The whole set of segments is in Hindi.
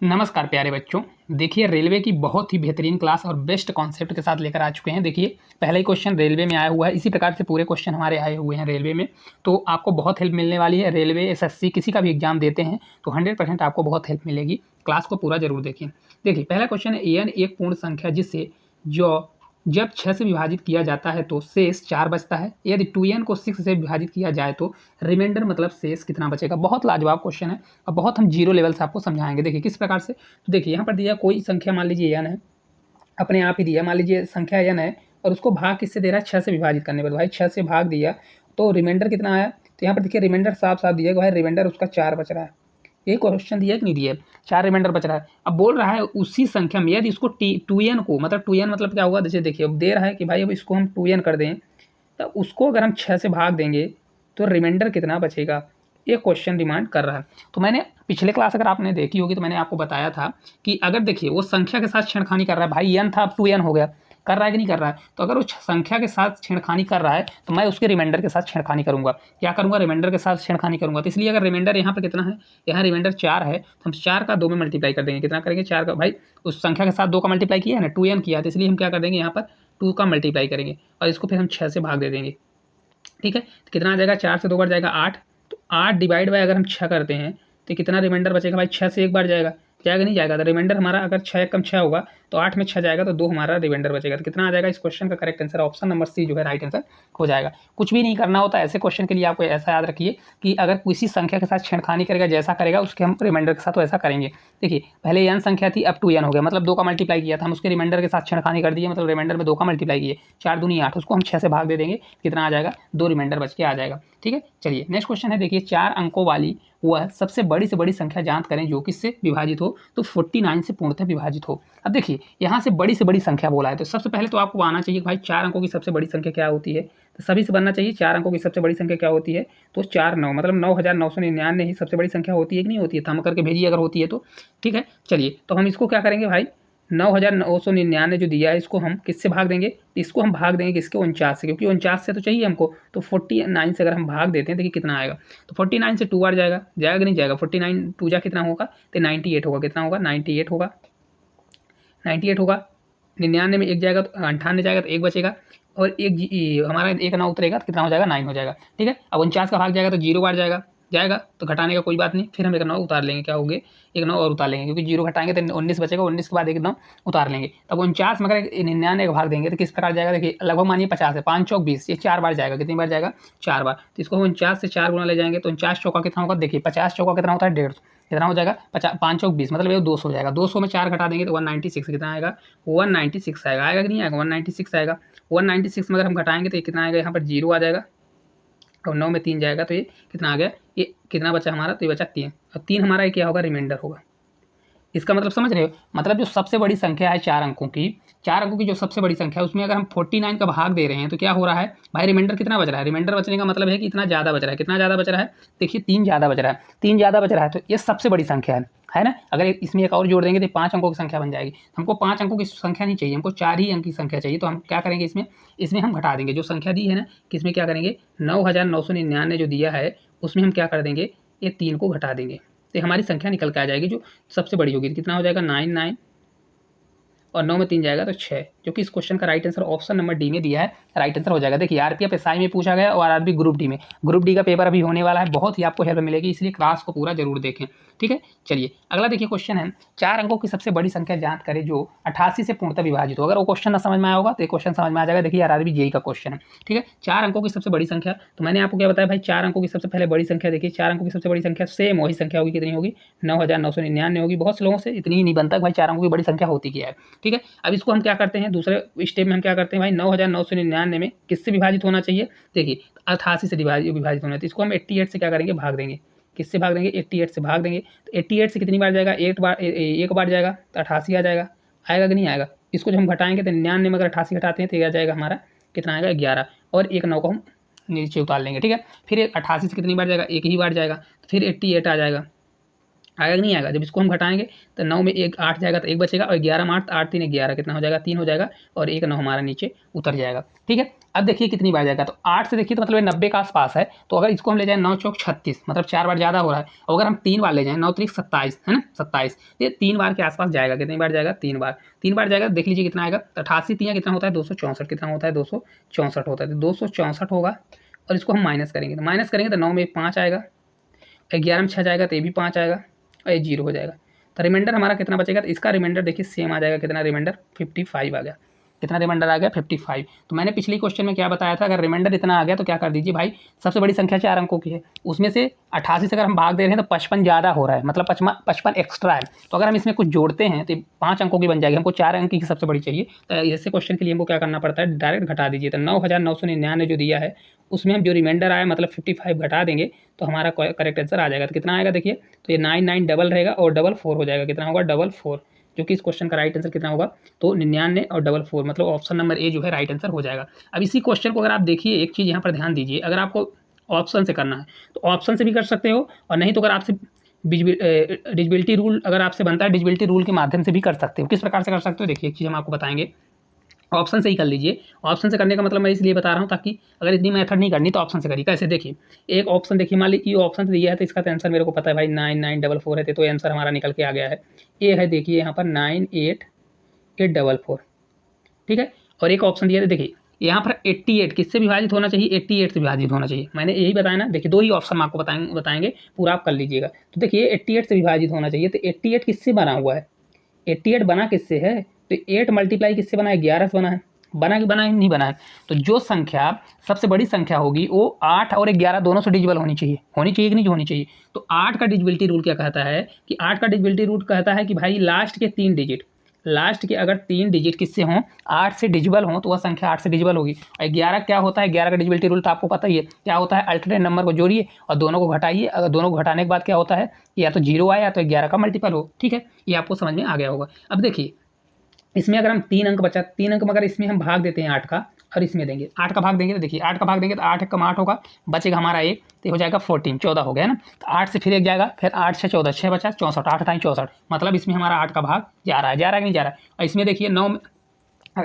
नमस्कार प्यारे बच्चों। देखिए रेलवे की बहुत ही बेहतरीन क्लास और बेस्ट कॉन्सेप्ट के साथ लेकर आ चुके हैं। देखिए पहला ही क्वेश्चन रेलवे में आया हुआ है, इसी प्रकार से पूरे क्वेश्चन हमारे आए हुए हैं रेलवे में, तो आपको बहुत हेल्प मिलने वाली है। रेलवे एसएससी किसी का भी एग्जाम देते हैं तो 100% आपको बहुत हेल्प मिलेगी। क्लास को पूरा जरूर देखें। देखिए पहला क्वेश्चन है, एन एक पूर्ण संख्या जिससे जो जब 6 से विभाजित किया जाता है तो शेष 4 बचता है। यदि 2n को 6 से विभाजित किया जाए तो रिमाइंडर मतलब शेष कितना बचेगा। बहुत लाजवाब क्वेश्चन है और बहुत हम जीरो लेवल से आपको समझाएंगे। देखिए किस प्रकार से, तो देखिए यहाँ पर दिया कोई संख्या, मान लीजिए n है, अपने आप ही दिया, मान लीजिए संख्या n है और उसको भाग किससे दे रहा है, 6 से विभाजित करने पर। भाई 6 से भाग दिया तो रिमाइंडर कितना आया, तो यहाँ पर देखिए रिमाइंडर साफ साफ दिया भाई, रिमाइंडर उसका 4 बच रहा है। ये क्वेश्चन दिया कि नहीं दिया, 4 रिमाइंडर बच रहा है। अब बोल रहा है उसी संख्या में यदि इसको 2n को, मतलब 2n मतलब क्या होगा, जैसे देखिए अब दे रहा है कि भाई अब इसको हम 2n कर दें, तो उसको अगर हम 6 से भाग देंगे तो रिमाइंडर कितना बचेगा, ये क्वेश्चन डिमांड कर रहा है। तो मैंने पिछले क्लास अगर आपने देखी होगी तो मैंने आपको बताया था कि अगर देखिए वो संख्या के साथ छेड़खानी कर रहा है, भाई n था अब 2n हो गया, कर रहा है कि नहीं कर रहा है, तो अगर वो संख्या के साथ छेड़खानी कर रहा है तो मैं उसके रिमाइंडर के साथ छेड़खानी करूंगा। क्या करूंगा, रिमाइंडर के साथ छेड़खानी करूंगा। तो इसलिए अगर रिमाइंडर यहाँ पर कितना है, यहाँ रिमाइंडर 4 है, तो हम 4 का 2 में मल्टीप्लाई कर देंगे। कितना करेंगे, 4 का, भाई उस संख्या के साथ 2 का मल्टीप्लाई किया है ना, 2n किया, तो इसलिए हम क्या कर देंगे, यहाँ पर 2 का मल्टीप्लाई करेंगे और इसको फिर हम 6 से भाग दे देंगे। ठीक है, तो कितना आ जाएगा, 4 से 2 बार जाएगा 8, तो 8 डिवाइड बाय अगर हम 6 करते हैं तो कितना रिमाइंडर बचेगा भाई, 6 से एक बार जाएगा, जाएगा नहीं जाएगा, तो रिमाइंडर हमारा अगर 6 कम 6 होगा तो 8 में 6 जाएगा तो 2 हमारा रिमाइंडर बचेगा। तो कितना आ जाएगा, इस क्वेश्चन का correct answer option number C जो है राइट आंसर हो जाएगा। कुछ भी नहीं करना होता ऐसे क्वेश्चन के लिए, आपको ऐसा याद रखिए कि अगर किसी संख्या के साथ छेड़खानी करेगा, जैसा करेगा उसके हम रिमाइंडर के साथ वैसा करेंगे। देखिए पहले n संख्या थी, अब 2n हो गया, मतलब 2 का मल्टीप्लाई किया था, हम उसके रिमाइंडर के साथ छेड़खानी कर दिए, मतलब रिमाइंडर में 2 का मल्टीप्लाई किए, 4 दूनी 8, उसको हम 6 से भाग दे देंगे, कितना आ जाएगा, 2 रिमाइंडर बच के आ जाएगा। ठीक है, चलिए नेक्स्ट क्वेश्चन है। देखिए 4 अंकों वाली वह सबसे बड़ी से बड़ी संख्या ज्ञात करें जो किससे विभाजित हो, तो 49 से पूर्णतः विभाजित हो। अब देखिए यहाँ से बड़ी से बड़ी संख्या बोला है, तो सबसे पहले तो आपको आना चाहिए भाई 4 अंकों की सबसे बड़ी संख्या क्या होती है, तो सभी से बनना चाहिए 4 अंकों की सबसे बड़ी संख्या क्या होती है, तो 4 9, मतलब 9999 ही सबसे बड़ी संख्या होती है कि नहीं होती है, थम करके भेजिए अगर होती है तो। ठीक है, चलिए तो हम इसको क्या करेंगे भाई, 9999 जो दिया है इसको हम किससे भाग देंगे, इसको हम भाग देंगे किसके, 49 से, क्योंकि 49 से तो चाहिए हमको, तो 49 से अगर हम भाग देते हैं देखिए कितना आएगा, तो 49 से 2 बार जाएगा, जाएगा कि नहीं जाएगा, 49 2 जा कितना होगा, तो 98 होगा, कितना होगा, 98 होगा, 98 होगा। 99 में एक जाएगा तो 98 जाएगा तो एक बचेगा, और एक हमारा एक ना उतरेगा तो कितना हो जाएगा, 9 हो जाएगा। ठीक है, अब 49 का भाग जाएगा तो 0 बार जाएगा, जाएगा तो घटाने का कोई बात नहीं, फिर हम एक 9 उतार लेंगे, क्या होंगे, एक 9 और उतार लेंगे, क्योंकि 0 घटाएंगे तो 19 बचेगा, 19 के बाद एक 9 उतार लेंगे। तब 49 में अगर 99 का भाग देंगे तो किस प्रकार जाएगा, देखिए लगभग मानिए 50 है, 5 चौक 20, ये 4 बार जाएगा, कितनी बार जाएगा, 4 बार, तो इसको हम 49 से 4 गुना ले जाएंगे तो 49 चौका कितना होगा, देखिए 50 चौका कितना होता है, 150, कितना हो जाएगा, 5 चौक 20, मतलब ये 200 हो जाएगा, 200 में 4 घटा देंगे तो 196, कितना आएगा, 196 आएगा, आएगा कि नहीं आएगा, 196 आएगा। 196 में अगर हम घटाएंगे तो ये कितना आएगा, यहाँ पर 0 आ जाएगा और 9 में 3 जाएगा तो ये कितना आ गया, ये कितना बचा हमारा, तो ये बचा 3, और 3 हमारा ये क्या होगा, रिमाइंडर होगा। इसका मतलब समझ रहे हो, मतलब जो सबसे बड़ी संख्या है 4 अंकों की, 4 अंकों की जो सबसे बड़ी संख्या है उसमें अगर हम 49 का भाग दे रहे हैं तो क्या हो रहा है भाई, रिमाइंडर कितना बच रहा है, रिमाइंडर बचने का मतलब है कि इतना ज़्यादा बच रहा है, कितना ज़्यादा बच रहा है, देखिए 3 ज़्यादा बच रहा है, 3 ज़्यादा बच रहा है, तो ये सबसे बड़ी संख्या है ना। अगर इसमें एक और जोड़ देंगे तो 5 अंकों की संख्या बन जाएगी। हमको 5 अंकों की संख्या नहीं चाहिए, हमको 4 ही अंक की संख्या चाहिए, तो हम क्या करेंगे, इसमें हम घटा देंगे जो संख्या दी है ना, कि इसमें क्या करेंगे, 9999 जो दिया है उसमें हम क्या कर देंगे, ये 3 को घटा देंगे, तो हमारी संख्या निकल के आ जाएगी जो सबसे बड़ी होगी, कितना हो जाएगा, 99, और 9 में 3 जाएगा तो 6, जो कि इस क्वेश्चन का right answer option number D में दिया है, राइट आंसर हो जाएगा। देखिए आरपीएफ एसआई में पूछा गया और आरआरबी ग्रुप डी में, ग्रुप डी का पेपर अभी होने वाला है, बहुत ही आपको हेल्प मिलेगी, इसलिए क्लास को पूरा जरूर देखें। ठीक है, चलिए अगला देखिए क्वेश्चन है, 4 अंकों की सबसे बड़ी संख्या ज्ञात करें जो 88 से पूर्णतः विभाजित हो। अगर वो क्वेश्चन ना समझ में आया होगा तो ये क्वेश्चन समझ में आ जाएगा। देखिए आरआरबी जेई का क्वेश्चन है। ठीक है, 4 अंकों की सबसे बड़ी संख्या, तो मैंने आपको क्या बताया भाई, 4 अंकों की सबसे पहले बड़ी संख्या देखिए, 4 अंकों की सबसे बड़ी संख्या सेम वही संख्या होगी, कितनी होगी, 9999 होगी। बहुत से लोगों से इतनी ही नहीं बनता भाई 4 अंकों की बड़ी संख्या होती क्या है। ठीक है, अब इसको हम क्या करते हैं, दूसरे स्टेप में हम क्या करते हैं भाई, 9999 में किससे विभाजित होना चाहिए, देखिए 88 से विभाजित होना है, तो इसको हम 88 से क्या करेंगे, भाग देंगे, किससे भाग देंगे, 88 से भाग देंगे, तो 88 से कितनी बार जाएगा, एक बार जाएगा तो 88 आ जाएगा, आएगा कि नहीं आएगा। इसको जब हम घटाएंगे तो 99 में अगर 88 घटाते हैं तो आ जाएगा हमारा, कितना आएगा, 11, और एक 9 को हम नीचे उतार लेंगे। ठीक है, फिर 88 से कितनी बार जाएगा, एक ही बार जाएगा, तो फिर 88 आ जाएगा, आएगा कि नहीं आएगा। जब इसको हम घटाएंगे तो 9 में एक 8 जाएगा तो 1 बचेगा, और 11 में 8 8 3 11 कितना हो जाएगा 3 हो जाएगा, और एक 9 हमारा नीचे उतर जाएगा। ठीक है, अब देखिए कितनी बार जाएगा, तो 8 से देखिए तो मतलब ये 90 का आसपास है। तो अगर इसको हम ले जाएं 9 चौक 36, मतलब 4 बार ज़्यादा हो रहा है। और अगर हम 3 बार ले जाएं 9 त्रिक 27 है ना, 27, ये 3 बार के आसपास जाएगा। कितनी बार जाएगा 3 बार, 3 बार जाएगा। देख लीजिए कितना आएगा, तो 88 3 कितना होता है 264, कितना होता है 264 होता है, तो 264 होगा। और इसको हम माइनस करेंगे, तो माइनस करेंगे तो 9 में 5 आएगा, 11 में 6 जाएगा तो ये भी 5 आएगा, और ये 0 हो जाएगा। तो रिमाइंडर हमारा कितना बचेगा, तो इसका रिमाइंडर देखिए सेम आ जाएगा, कितना रिमाइंडर 55 आ गया। कितना रिमाइंडर आ गया 55। तो मैंने पिछले क्वेश्चन में क्या बताया था, अगर रिमाइंडर इतना आ गया तो क्या कर दीजिए भाई, सबसे बड़ी संख्या 4 अंकों की है, उसमें से 88 से अगर हम भाग दे रहे हैं तो 55 ज़्यादा हो रहा है, मतलब 55 एक्स्ट्रा है। तो अगर हम इसमें कुछ जोड़ते हैं तो 5 अंकों की बन जाएगी, हमको 4 अंक की सबसे बड़ी चाहिए। तो ऐसे क्वेश्चन के लिए हमको क्या करना पड़ता है, डायरेक्ट घटा दीजिए। तो 9999 जो दिया है उसमें हम जो रिमाइंडर आया मतलब 55 घटा देंगे तो हमारा करेक्ट आंसर आ जाएगा। तो कितना आएगा देखिए, तो ये 99 डबल रहेगा और डबल 4 हो जाएगा, कितना होगा डबल 4, जो कि इस क्वेश्चन का राइट आंसर कितना होगा, तो 99 और डबल 4, मतलब ऑप्शन नंबर ए जो है राइट आंसर हो जाएगा। अब इसी क्वेश्चन को अगर आप देखिए, एक चीज़ यहाँ पर ध्यान दीजिए, अगर आपको ऑप्शन से करना है तो ऑप्शन से भी कर सकते हो, और नहीं तो अगर आपसे डिजिबिलिटी रूल अगर आपसे बनता है, डिजिबिलिटी रूल के माध्यम से भी कर सकते हो। किस प्रकार से कर सकते हो देखिए, एक चीज़ हम आपको बताएंगे, ऑप्शन से ही कर लीजिए। ऑप्शन से करने का मतलब मैं इसलिए बता रहा हूँ ताकि अगर इतनी मेथड नहीं करनी तो ऑप्शन से करिए। कैसे देखिए, एक ऑप्शन देखिए, मान लीजिए ये ऑप्शन से दिया है तो इसका तो आंसर मेरे को पता है भाई 9944 है, तो आंसर हमारा निकल के आ गया है। ये है देखिए यहाँ पर 98844, ठीक है। और एक ऑप्शन दिया है देखिए यहाँ पर 88 किससे विभाजित होना चाहिए, 88 से विभाजित होना चाहिए। मैंने यही बताया ना, देखिए 2 ही ऑप्शन हम आपको बताएंगे पूरा आप कर लीजिएगा। तो देखिए 88 से विभाजित होना चाहिए, तो 88 किससे बना हुआ है, 88 बना किससे है, तो 8 मल्टीप्लाई किससे बना है, 11 से बना है। बना कि बना है, नहीं बना है। तो जो संख्या सबसे बड़ी संख्या होगी वो 8 और 11 दोनों से डिजिबल होनी चाहिए, कि नहीं होनी चाहिए। तो 8 का डिजिबिलिटी रूल क्या कहता है कि 8 का डिजिबिलिटी रूल कहता है कि भाई लास्ट के 3 डिजिट, लास्ट के अगर 3 डिजिट किससे हों, 8 से डिजिबल हों, तो वह संख्या 8 से डिजिबल होगी। और 11 क्या होता है, 11 का डिजिबिलिटी रूल तो आपको पता ही है क्या होता है, अल्टरनेट नंबर को जोड़िए और दोनों को घटाइए। अगर दोनों को घटाने के बाद क्या होता है कि या तो 0 आए या तो 11 का मल्टीपल हो। ठीक है, ये आपको समझ में आ गया होगा। अब देखिए इसमें अगर हम 3 अंक बचा, 3 अंक में अगर इसमें हम भाग देते हैं 8 का, और इसमें देंगे 8 का भाग देंगे, तो देखिए 8 का भाग देंगे तो 8 कम 8 होगा, बचेगा हमारा 1, तो हो जाएगा 14, 14 हो गया ना। तो 8 से फिर 1 जाएगा, फिर 8 से 14, 6 बचा 64, 8 टाइम 64, मतलब इसमें हमारा 8 का भाग जा रहा है, कि नहीं जा रहा है। और इसमें देखिए 9 में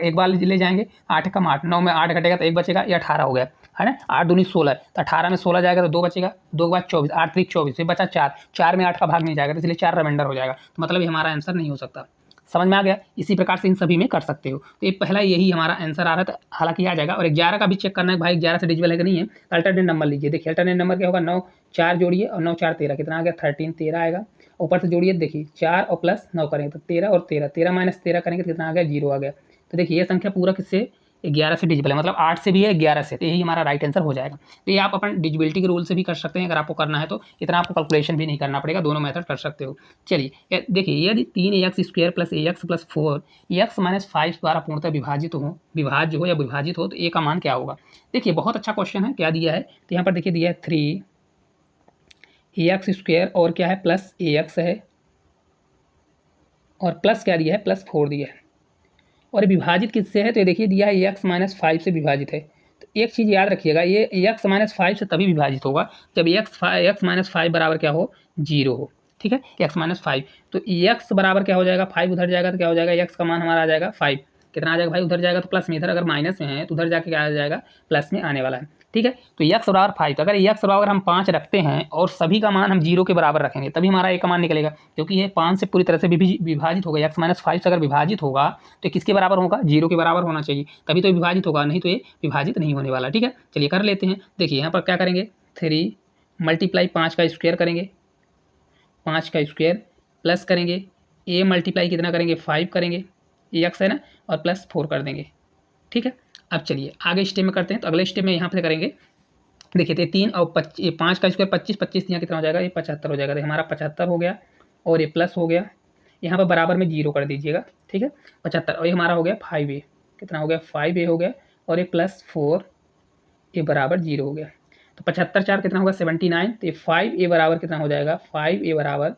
एक बार ले जाएंगे, 8 कम 8, 9 में 8 घटेगा तो 1 बचेगा, ये 18 हो गया है ना। 8 दूनी 16, तो 18 में 16 जाएगा तो 2 बचेगा, 2 के बाद 24, 8 त्रिक 24, फिर बचा 4, 4 में 8 का भाग नहीं जाएगा, तो इसलिए 4 रिमाइंडर हो जाएगा। तो मतलब ये हमारा आंसर नहीं हो सकता। समझ में आ गया। इसी प्रकार से इन सभी में कर सकते हो। तो ये पहला यही हमारा आंसर आ रहा था, हालांकि आ जाएगा। और 11 का भी चेक करना है भाई, 11 से डिजिबल है कि नहीं है। तो अल्टरनेट नंबर लीजिए, देखिए अल्टरनेट नंबर क्या होगा, 9 4 जोड़िए और 9 4 13, कितना आ गया 13, 13 आएगा। ऊपर से जोड़िए, देखिए 4 और प्लस 9 करेंगे तो 13 और 13, 13 माइनस 13 करेंगे तो कितना आ गया 0 आ गया। तो देखिए ये संख्या पूरा किससे 11 से डिजिबल है, मतलब 8 से भी है 11 से, तो यही हमारा राइट आंसर हो जाएगा। तो ये आप अपन डिजिबिलिटी के रूल से भी कर सकते हैं, अगर आपको करना है तो इतना आपको कैलकुलेशन भी नहीं करना पड़ेगा, दोनों मेथड कर सकते हो। चलिए देखिए, यदि 3ax² plus ax plus 4 x minus 5 द्वारा पूर्णतः विभाजित हो या विभाजित हो, तो a का मान क्या होगा। देखिए बहुत अच्छा क्वेश्चन है, क्या दिया है, तो यहाँ पर देखिए दिया है 3ax² और क्या है प्लस ax है, और प्लस क्या दिया है प्लस 4 दिया है, और विभाजित किससे है, तो ये देखिए दिया है x माइनस 5 से विभाजित है। तो एक चीज़ याद रखिएगा, ये x माइनस 5 से तभी विभाजित होगा जब x माइनस 5 बराबर क्या हो 0 हो। ठीक है, x माइनस 5, तो x बराबर क्या हो जाएगा 5 उधर जाएगा तो क्या हो जाएगा, x का मान हमारा आ जाएगा 5, कितना आ जाएगा भाई उधर जाएगा तो प्लस में, इधर अगर माइनस में है तो उधर जाके क्या आ जाएगा प्लस में आने वाला है। ठीक है, तो x बराबर 5, तो अगर x बराबर हम 5 रखते हैं और सभी का मान हम 0 के बराबर रखेंगे तभी हमारा a का मान निकलेगा, क्योंकि ये 5 से पूरी तरह से विभाजित होगा। x माइनस 5 से अगर विभाजित होगा तो किसके बराबर होगा, 0 के बराबर होना चाहिए, तभी तो विभाजित होगा, नहीं तो ये विभाजित नहीं होने वाला। ठीक है, चलिए कर लेते हैं। देखिए यहाँ पर क्या करेंगे, 3 मल्टीप्लाई 5 का स्क्वायर करेंगे, 5 का स्क्वायर प्लस करेंगे a मल्टीप्लाई कितना करेंगे 5 करेंगे, x है ना, और प्लस 4 कर देंगे। ठीक है, अब चलिए आगे स्टेप में करते हैं। तो अगले स्टेप में यहाँ पे करेंगे, देखिए तो 3 और 5 का स्क्वायर 25, 25 यहाँ कितना हो जाएगा, ये 75 हो जाएगा। तो हमारा 75 हो गया और ये प्लस हो गया, यहाँ पर बराबर में 0 कर दीजिएगा। ठीक है, 75, और ये हमारा हो गया 5a, कितना हो गया 5a हो गया, और ये प्लस 4 ये बराबर 0 हो गया। तो 75 4 कितना होगा 79, तो ये 5a बराबर कितना हो जाएगा, 5a बराबर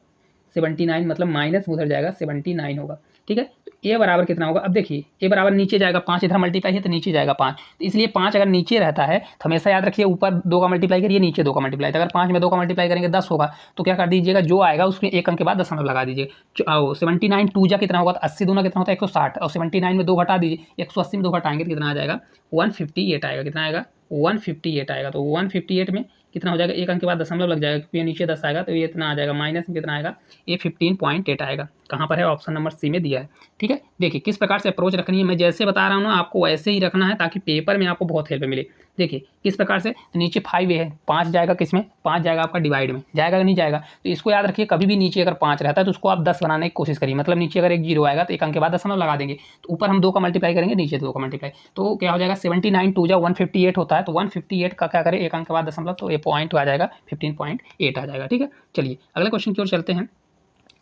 79 मतलब माइनस उधर जाएगा 79 होगा, ठीक है। तो ए बराबर कितना होगा, अब देखिए ए बराबर नीचे जाएगा 5, इधर मल्टीप्लाई है तो नीचे जाएगा 5, तो इसलिए 5 अगर नीचे रहता है तो हमेशा याद रखिए ऊपर 2 का मल्टीप्लाई करिए, नीचे 2 का मल्टीप्लाई, तो अगर 5 में 2 का मल्टीप्लाई करेंगे 10 होगा, तो क्या कर दीजिएगा जो आएगा उसमें एक अंक के बाद दशमलव लगा दीजिए। 79 2 जा कितना होगा, तो 80 दूना कितना होता है 160, और 79 में 2 घटा दीजिए, 180 में 2 घटाएंगे तो कितना आ जाएगा 158 आएगा, कितना आएगा 158 आएगा। तो 158 में कितना हो जाएगा, एक अंक के बाद दशमलव लग जाएगा क्योंकि ये नीचे 10 आएगा, तो ये इतना आ जाएगा, माइनस में कितना आएगा, ये 15.8 आएगा। कहाँ पर है, ऑप्शन नंबर सी में दिया है, ठीक है। देखिए किस प्रकार से अप्रोच रखनी है, मैं जैसे बता रहा हूँ ना आपको वैसे ही रखना है ताकि पेपर में आपको बहुत हेल्प मिले। देखिए किस प्रकार से, तो नीचे 5 है, 5 जाएगा किस में, 5 जाएगा आपका डिवाइड में, जाएगा कि नहीं जाएगा, तो इसको याद रखिए कभी भी नीचे अगर 5 रहता है तो उसको आप 10 बनाने की कोशिश करिए, मतलब नीचे अगर एक जीरो आएगा तो एक अंक के बाद दशमलव लगा देंगे, तो ऊपर हम 2 का मल्टीप्लाई करेंगे, नीचे 2 का मल्टीप्लाई, तो क्या हो जाएगा 79 2 जा 158 होता है, तो 158 का क्या करें एक अंक के बाद दशमलव, तो ये पॉइंट आ जाएगा 15.8 आ जाएगा, ठीक है। चलिए अगले क्वेश्चन की ओर चलते हैं।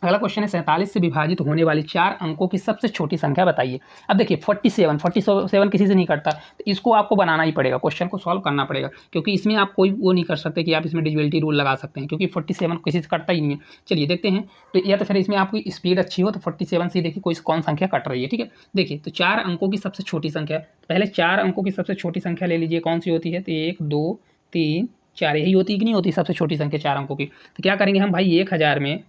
अगला क्वेश्चन है 47 से विभाजित होने वाली 4 अंकों की सबसे छोटी संख्या बताइए। अब देखिए 47 किसी से नहीं कटता, तो इसको आपको बनाना ही पड़ेगा, क्वेश्चन को सॉल्व करना पड़ेगा, क्योंकि इसमें आप कोई वो नहीं कर सकते कि आप इसमें डिविजिबिलिटी रूल लगा सकते हैं, क्योंकि 47 किसी से कटता ही नहीं है। चलिए देखते हैं, तो या तो फिर इसमें आपकी स्पीड अच्छी हो तो 47 से देखिए कोई कौन संख्या कट रही है, ठीक है। देखिए तो 4 अंकों की सबसे छोटी संख्या, पहले 4 अंकों की सबसे छोटी संख्या ले लीजिए, कौन सी होती है, तो 1 2 3 4 यही होती है कि नहीं होती सबसे छोटी संख्या 4 अंकों की। तो क्या करेंगे हम भाई 1000 में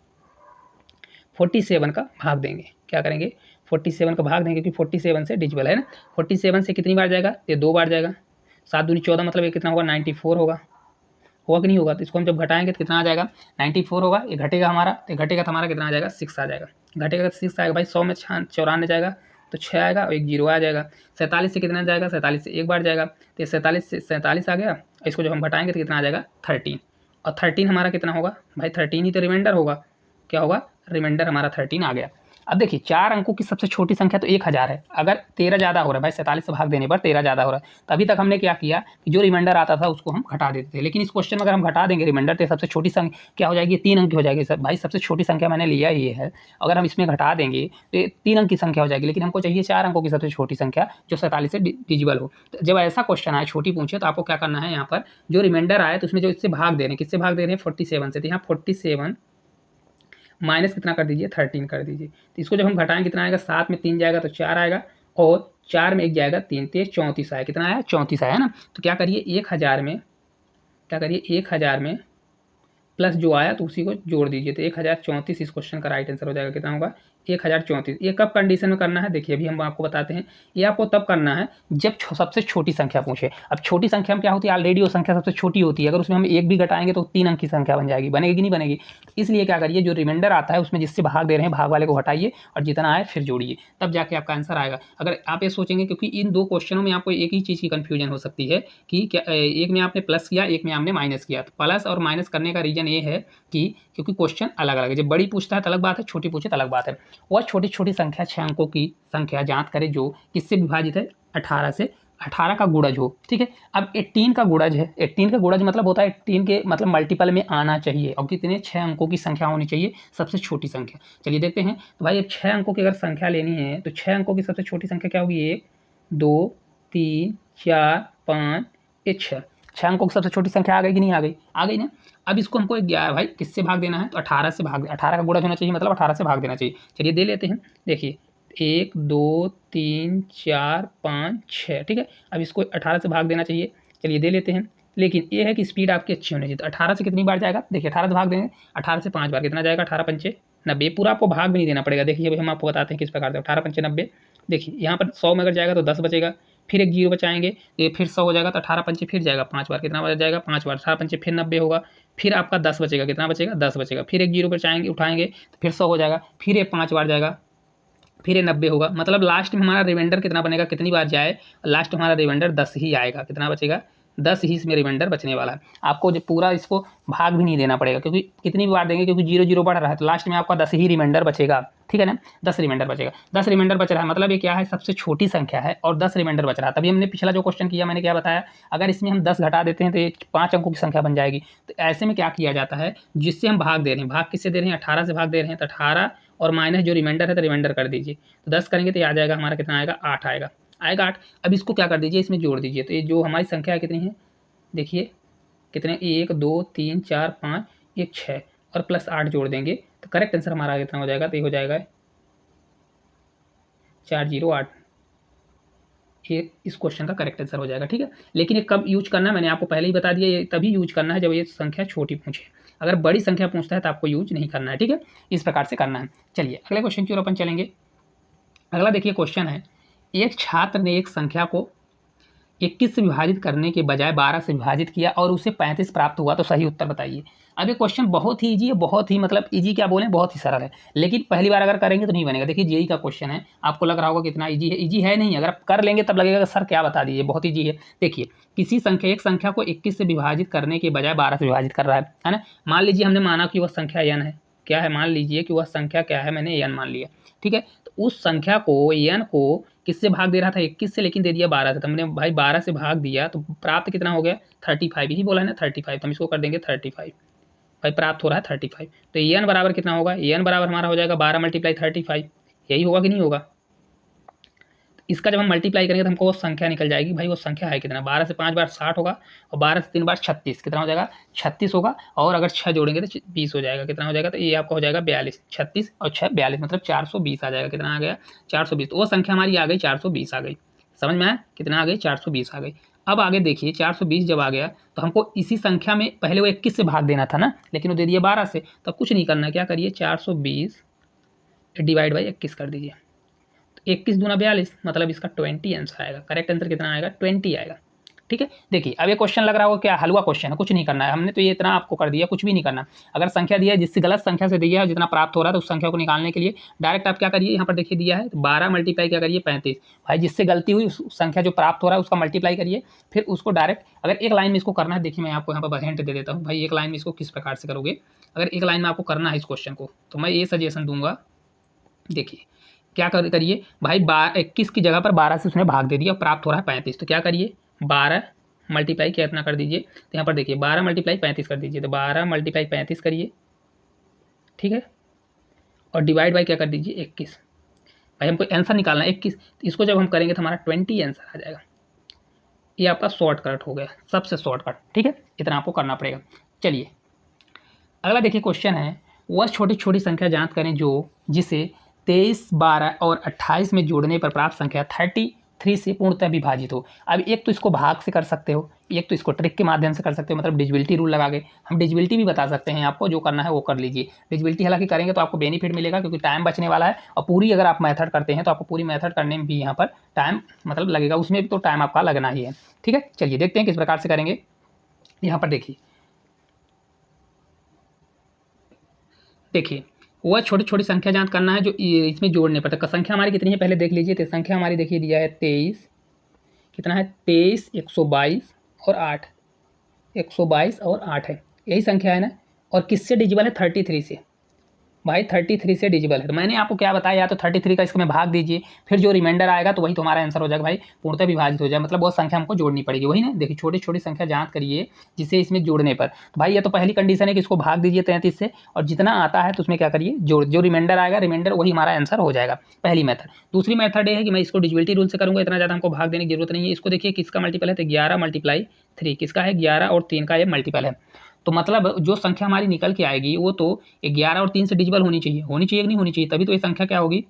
47 का भाग देंगे, क्या करेंगे 47 का भाग देंगे, क्योंकि 47 से डिजिबल है ना, 47 से कितनी बार जाएगा, ये 2 बार जाएगा, 7 दूनी 14 मतलब ये कितना होगा 94 होगा कि नहीं होगा, तो इसको हम जब घटाएंगे तो कितना आ जाएगा 94 होगा, ये घटेगा हमारा, तो घटेगा तो हमारा कितना आ जाएगा 6 आ जाएगा, घटेगा तो 6 आएगा भाई, 100 में 94 जाएगा तो 6 आएगा और एक जीरो आ जाएगा। 47 से कितना जाएगा, 47 से एक बार जाएगा, तो 47 से 47 आ गया, इसको जब हम घटाएंगे तो कितना आ जाएगा 13, और 13 हमारा कितना होगा भाई 13 ही तो रिमाइंडर होगा, क्या होगा रिमाइंडर हमारा 13 आ गया। अब देखिए 4 अंकों की सबसे छोटी संख्या तो 1000 है, अगर 13 ज़्यादा हो रहा है भाई, 47 से भाग देने पर 13 ज़्यादा हो रहा है, तो अभी तक हमने क्या किया कि जो रिमाइंडर आता था उसको हम घटा देते थे, लेकिन इस क्वेश्चन में अगर हम घटा देंगे रिमाइंडर तो सबसे छोटी संख्या क्या हो जाएगी, 3 अंक की हो जाएगी। सब भाई सबसे छोटी संख्या मैंने लिया ये है, अगर हम इसमें घटा देंगे तो 3 अंक की संख्या हो जाएगी, लेकिन हमको चाहिए 4 अंकों की सबसे छोटी संख्या जो 47 से डिजिबल हो। तो जब ऐसा क्वेश्चन आए छोटी पूछे तो आपको क्या करना है, यहाँ पर जो रिमाइंडर आए तो उसमें जो इससे भाग दे रहे हैं, किससे भाग दे रहे हैं 47 से, तो यहाँ 47 माइनस कितना कर दीजिए 13 कर दीजिए, तो इसको जब हम घटाएंगे कितना आएगा, 7 में 3 जाएगा तो 4 आएगा, और 4 में 1 जाएगा 3, तो 34 आया, कितना आया 34 आया ना। तो क्या करिए 1000 में, क्या करिए 1000 में प्लस जो आया तो उसी को जोड़ दीजिए, तो 1034 इस क्वेश्चन का राइट आंसर हो जाएगा, कितना होगा 1034। ये कब कंडीशन में करना है, देखिए अभी हम आपको बताते हैं, ये आपको तब करना है जब सबसे छोटी संख्या पूछे। अब छोटी संख्या में क्या होती है, ऑलरेडी वो संख्या सबसे छोटी होती है, अगर उसमें हम एक भी घटाएंगे तो 3 अंक की संख्या बन जाएगी, बनेगी कि नहीं बनेगी। इसलिए क्या करिए जो रिमाइंडर आता है उसमें जिससे भाग दे रहे हैं भाग वाले को हटाइए और जितना आए फिर जोड़िए, तब जाके आपका आंसर आएगा। अगर आप ये सोचेंगे, क्योंकि इन 2 क्वेश्चनों में आपको एक ही चीज़ की कन्फ्यूजन हो सकती है कि क्या एक में आपने प्लस किया, एक में आपने माइनस किया, तो प्लस और माइनस करने का रीज़न ये है कि क्योंकि क्वेश्चन अलग अलग है, जब बड़ी पूछता है तो अलग बात है, छोटी पूछे तो अलग बात है। वह छोटी छोटी संख्या 6 अंकों की संख्या ज्ञात करे जो किससे विभाजित है 18 से, 18 का गुणज हो, ठीक है। अब 18 का गुणज है, 18 का गुणज मतलब होता है 18 के मतलब मल्टीपल में आना चाहिए, और कितने 6 अंकों की संख्या होनी चाहिए सबसे छोटी संख्या। चलिए देखते हैं, तो भाई अब 6 अंकों की अगर संख्या लेनी है तो 6 अंकों की सबसे छोटी संख्या क्या होगी, 1 2 3 4 5 ये 6 अंकों की सबसे छोटी संख्या आ गई कि नहीं आ गई, आ गई ना। अब इसको हमको भाई किससे भाग देना है, तो 18 से भाग, 18 का गुणज होना चाहिए, मतलब 18 से भाग देना चाहिए। चलिए दे लेते हैं, देखिए 1 2 3 4 5 6, ठीक है। अब इसको 18 से भाग देना चाहिए, चलिए दे लेते हैं, लेकिन ये है कि स्पीड आपकी अच्छी होनी चाहिए। तो 18 से कितनी बार जाएगा, देखिए 18 से भाग देंगे, 18 से 5 बार कितना जाएगा, 18 पंचे 90, पूरा आपको भाग भी नहीं देना पड़ेगा। देखिए अभी हम आपको बताते हैं किस प्रकार से, 18 पंचे 90, देखिए यहाँ पर 100 में अगर जाएगा तो 10 बचेगा, फिर एक जीरो बचाएंगे ये फिर 100 हो जाएगा, तो 18 पंचे फिर जाएगा 5 बार, कितना बच जाएगा 5 बार, 18 पंचे फिर 90 होगा, फिर आपका 10 बचेगा, कितना बचेगा 10 बचेगा, फिर एक जीरो बचाएंगे उठाएंगे तो फिर 100 हो जाएगा, फिर ये 5 बार जाएगा, फिर ये 90 होगा, मतलब लास्ट में हमारा रिमाइंडर कितना बनेगा, कितनी बार जाए लास्ट हमारा रिमाइंडर 10 ही आएगा, कितना बचेगा 10 ही इसमें रिमाइंडर बचने वाला है। आपको जो पूरा इसको भाग भी नहीं देना पड़ेगा, क्योंकि कितनी बार देंगे, क्योंकि 0 0 बढ़ रहा है तो लास्ट में आपका 10 ही रिमाइंडर बचेगा, ठीक है ना। 10 रिमाइंडर बचेगा, 10 रिमाइंडर बच रहा है, मतलब ये क्या है सबसे छोटी संख्या है और 10 रिमाइंडर बच रहा है। तभी हमने पिछला जो क्वेश्चन किया मैंने क्या बताया, अगर इसमें हम 10 घटा देते हैं तो ये 5 अंकों की संख्या बन जाएगी। तो ऐसे में क्या किया जाता है, जिससे हम भाग दे रहे हैं, भाग किससे दे रहे हैं 18 से भाग दे रहे हैं, तो 18 और माइनस जो रिमाइंडर है तो रिमाइंडर कर दीजिए, तो 10 करेंगे तो आ जाएगा हमारा कितना आएगा 8 आएगा, 8। अब इसको क्या कर दीजिए इसमें जोड़ दीजिए, तो ये जो हमारी संख्या है कितनी है, देखिए कितने 1 2 3 4 5 1 6 और प्लस 8 जोड़ देंगे तो करेक्ट आंसर हमारा कितना हो जाएगा, तो ये हो जाएगा 408। ये इस क्वेश्चन का करेक्ट आंसर हो जाएगा। ठीक है, लेकिन ये कब यूज करना है मैंने आपको पहले ही बता दिया, ये तभी यूज करना है जब ये संख्या छोटी पूछे। अगर बड़ी संख्या पूछता है तो आपको यूज नहीं करना है। ठीक है, इस प्रकार से करना है। चलिए अगले क्वेश्चन की ओर अपन चलेंगे। अगला देखिए क्वेश्चन है, एक छात्र ने एक संख्या को 21 से विभाजित करने के बजाय 12 से विभाजित किया और उसे 35 प्राप्त हुआ, तो सही उत्तर बताइए। अब ये क्वेश्चन बहुत ही ईजी है, बहुत ही मतलब ईजी क्या बोलें, बहुत ही सरल है, लेकिन पहली बार अगर करेंगे तो नहीं बनेगा। देखिए जेईई का क्वेश्चन है, आपको लग रहा होगा कितना ईजी है, ईजी है नहीं, अगर आप कर लेंगे तब लगेगा सर क्या बता दीजिए, बहुत ईजी है। देखिए किसी संख्या, एक संख्या को 21 से विभाजित करने के बजाय 12 से विभाजित कर रहा है ना। मान लीजिए हमने माना कि वह संख्या n है, क्या है, मान लीजिए कि वह संख्या क्या है, मैंने n मान लिया। ठीक है, तो उस संख्या को n को किससे भाग दे रहा था, 21 से, लेकिन दे दिया 12 से। तो हमने भाई 12 से भाग दिया तो प्राप्त कितना हो गया, 35 ही बोला है ना, 35। तो हम इसको कर देंगे 35, भाई प्राप्त हो रहा है 35। तो एन बराबर कितना होगा, एन बराबर हमारा हो जाएगा 12 मल्टीप्लाई 35, यही होगा कि नहीं होगा। इसका जब हम मल्टीप्लाई करेंगे तो हमको वो संख्या निकल जाएगी, भाई वो संख्या है कितना, 12 से 5 बार 60 होगा और 12 से 3 बार 36, कितना हो जाएगा 36 होगा, और अगर 6 जोड़ेंगे तो 20 हो जाएगा, कितना हो जाएगा, तो ये आपका हो जाएगा 42, 36 और 6 42, मतलब 420 आ जाएगा। कितना आ गया, 420। तो वो संख्या हमारी आ गई 420 आ गई, समझ में आया, कितना आ गई 420 आ गई। अब आगे देखिए 420 जब आ गया तो हमको इसी संख्या में पहले वो 21 से भाग देना था ना, लेकिन वो दे दिया 12 से, तो कुछ नहीं करना, क्या करिए 420 डिवाइड बाई 21 कर दीजिए। 21 दूना 42, मतलब इसका 20 आंसर आएगा। करेक्ट आंसर कितना आएगा, 20 आएगा। ठीक है, देखिए अब ये क्वेश्चन लग रहा होगा क्या हलवा क्वेश्चन है, कुछ नहीं करना है, हमने तो ये इतना आपको कर दिया, कुछ भी नहीं करना। अगर संख्या दिया है, जिससे गलत संख्या से दिया है, जितना प्राप्त हो रहा है, तो उस संख्या को निकालने के लिए डायरेक्ट आप क्या करिए, यहाँ पर देखिए दिया है 12 मल्टीप्लाई क्या करिए 35, भाई जिससे गलती हुई उस संख्या जो प्राप्त हो रहा है उसका मल्टीप्लाई करिए, फिर उसको डायरेक्ट, अगर एक लाइन में इसको करना है, देखिए मैं आपको यहाँ पर हिंट दे देता हूँ भाई, एक लाइन में इसको किस प्रकार से करोगे। अगर एक लाइन में आपको करना है इस क्वेश्चन को, तो मैं ये सजेशन दूंगा, देखिए क्या करिए भाई, 21 की जगह पर 12 से उसने भाग दे दिया, प्राप्त हो रहा है 35, तो क्या करिए 12 मल्टीप्लाई कितना कर दीजिए, तो यहाँ पर देखिए 12 मल्टीप्लाई 35 कर दीजिए, तो 12 मल्टीप्लाई 35 करिए, ठीक है, और डिवाइड बाई क्या कर दीजिए 21। भाई हमको आंसर निकालना है 21, तो इसको जब हम करेंगे तो हमारा 20 आंसर आ जाएगा। ये आपका शॉर्टकट हो गया, सबसे शॉर्टकट। ठीक है, इतना आपको करना पड़ेगा। चलिए अगला देखिए क्वेश्चन है, वह छोटी छोटी संख्या ज्ञात करें जो जिसे 23, 12 और 28 में जोड़ने पर प्राप्त संख्या 33 से पूर्णतः विभाजित हो। अब एक तो इसको भाग से कर सकते हो, एक तो इसको ट्रिक के माध्यम से कर सकते हो, मतलब डिजिबिलिटी रूल लगा के। हम डिजिबिलिटी भी बता सकते हैं आपको, जो करना है वो कर लीजिए। डिजिबिलिटी हालांकि करेंगे तो आपको बेनिफिट मिलेगा, क्योंकि टाइम बचने वाला है, और पूरी अगर आप मेथड करते हैं तो आपको पूरी मेथड करने में भी यहाँ पर टाइम मतलब लगेगा, उसमें भी तो टाइम आपका लगना ही है। ठीक है, चलिए देखते हैं किस प्रकार से करेंगे। यहाँ पर देखिए वह छोटी छोटी संख्या ज्ञात करना है जो इसमें जोड़ने पर, तो संख्या हमारी कितनी है पहले देख लीजिए। तो संख्या हमारी देखिए दिया है 23, कितना है 23, 122 और 8, 122 और 8 है, यही संख्या है ना। और किससे डिजिबल है, 33 से, भाई 33 से डिजिबल है। तो मैंने आपको क्या बताया, या तो 33 का इसमें भाग दीजिए, फिर जो रिमाइंडर आएगा तो वही तुम्हारा आंसर हो जाएगा, भाई पूर्णतः विभाजित हो जाए, मतलब बहुत संख्या हमको जोड़नी पड़ेगी, वही ना। देखिए छोटी छोटी संख्या ज्ञात करिए जिसे इसमें जोड़ने पर, तो भाई ये तो पहली कंडीशन है कि इसको भाग दीजिए 33 से, और जितना आता है तो उसमें क्या करिए जोड़, जो रिमाइंडर आएगा, रिमाइंडर वही हमारा आंसर हो जाएगा, पहली मेथड। दूसरी मेथड ये है कि मैं इसको डिजिबिलिटी रूल से करूँगा, इतना ज़्यादा हमको भाग देने की जरूरत नहीं है। इसको देखिए किसका मल्टीपल है, तो 11 मल्टीप्लाई 3, किसका है 11 और 3 का ये मल्टीपल है। तो मतलब जो संख्या हमारी निकल के आएगी वो तो 11 और 3 से डिजिबल होनी चाहिए, कि नहीं होनी चाहिए, तभी तो ये संख्या क्या होगी,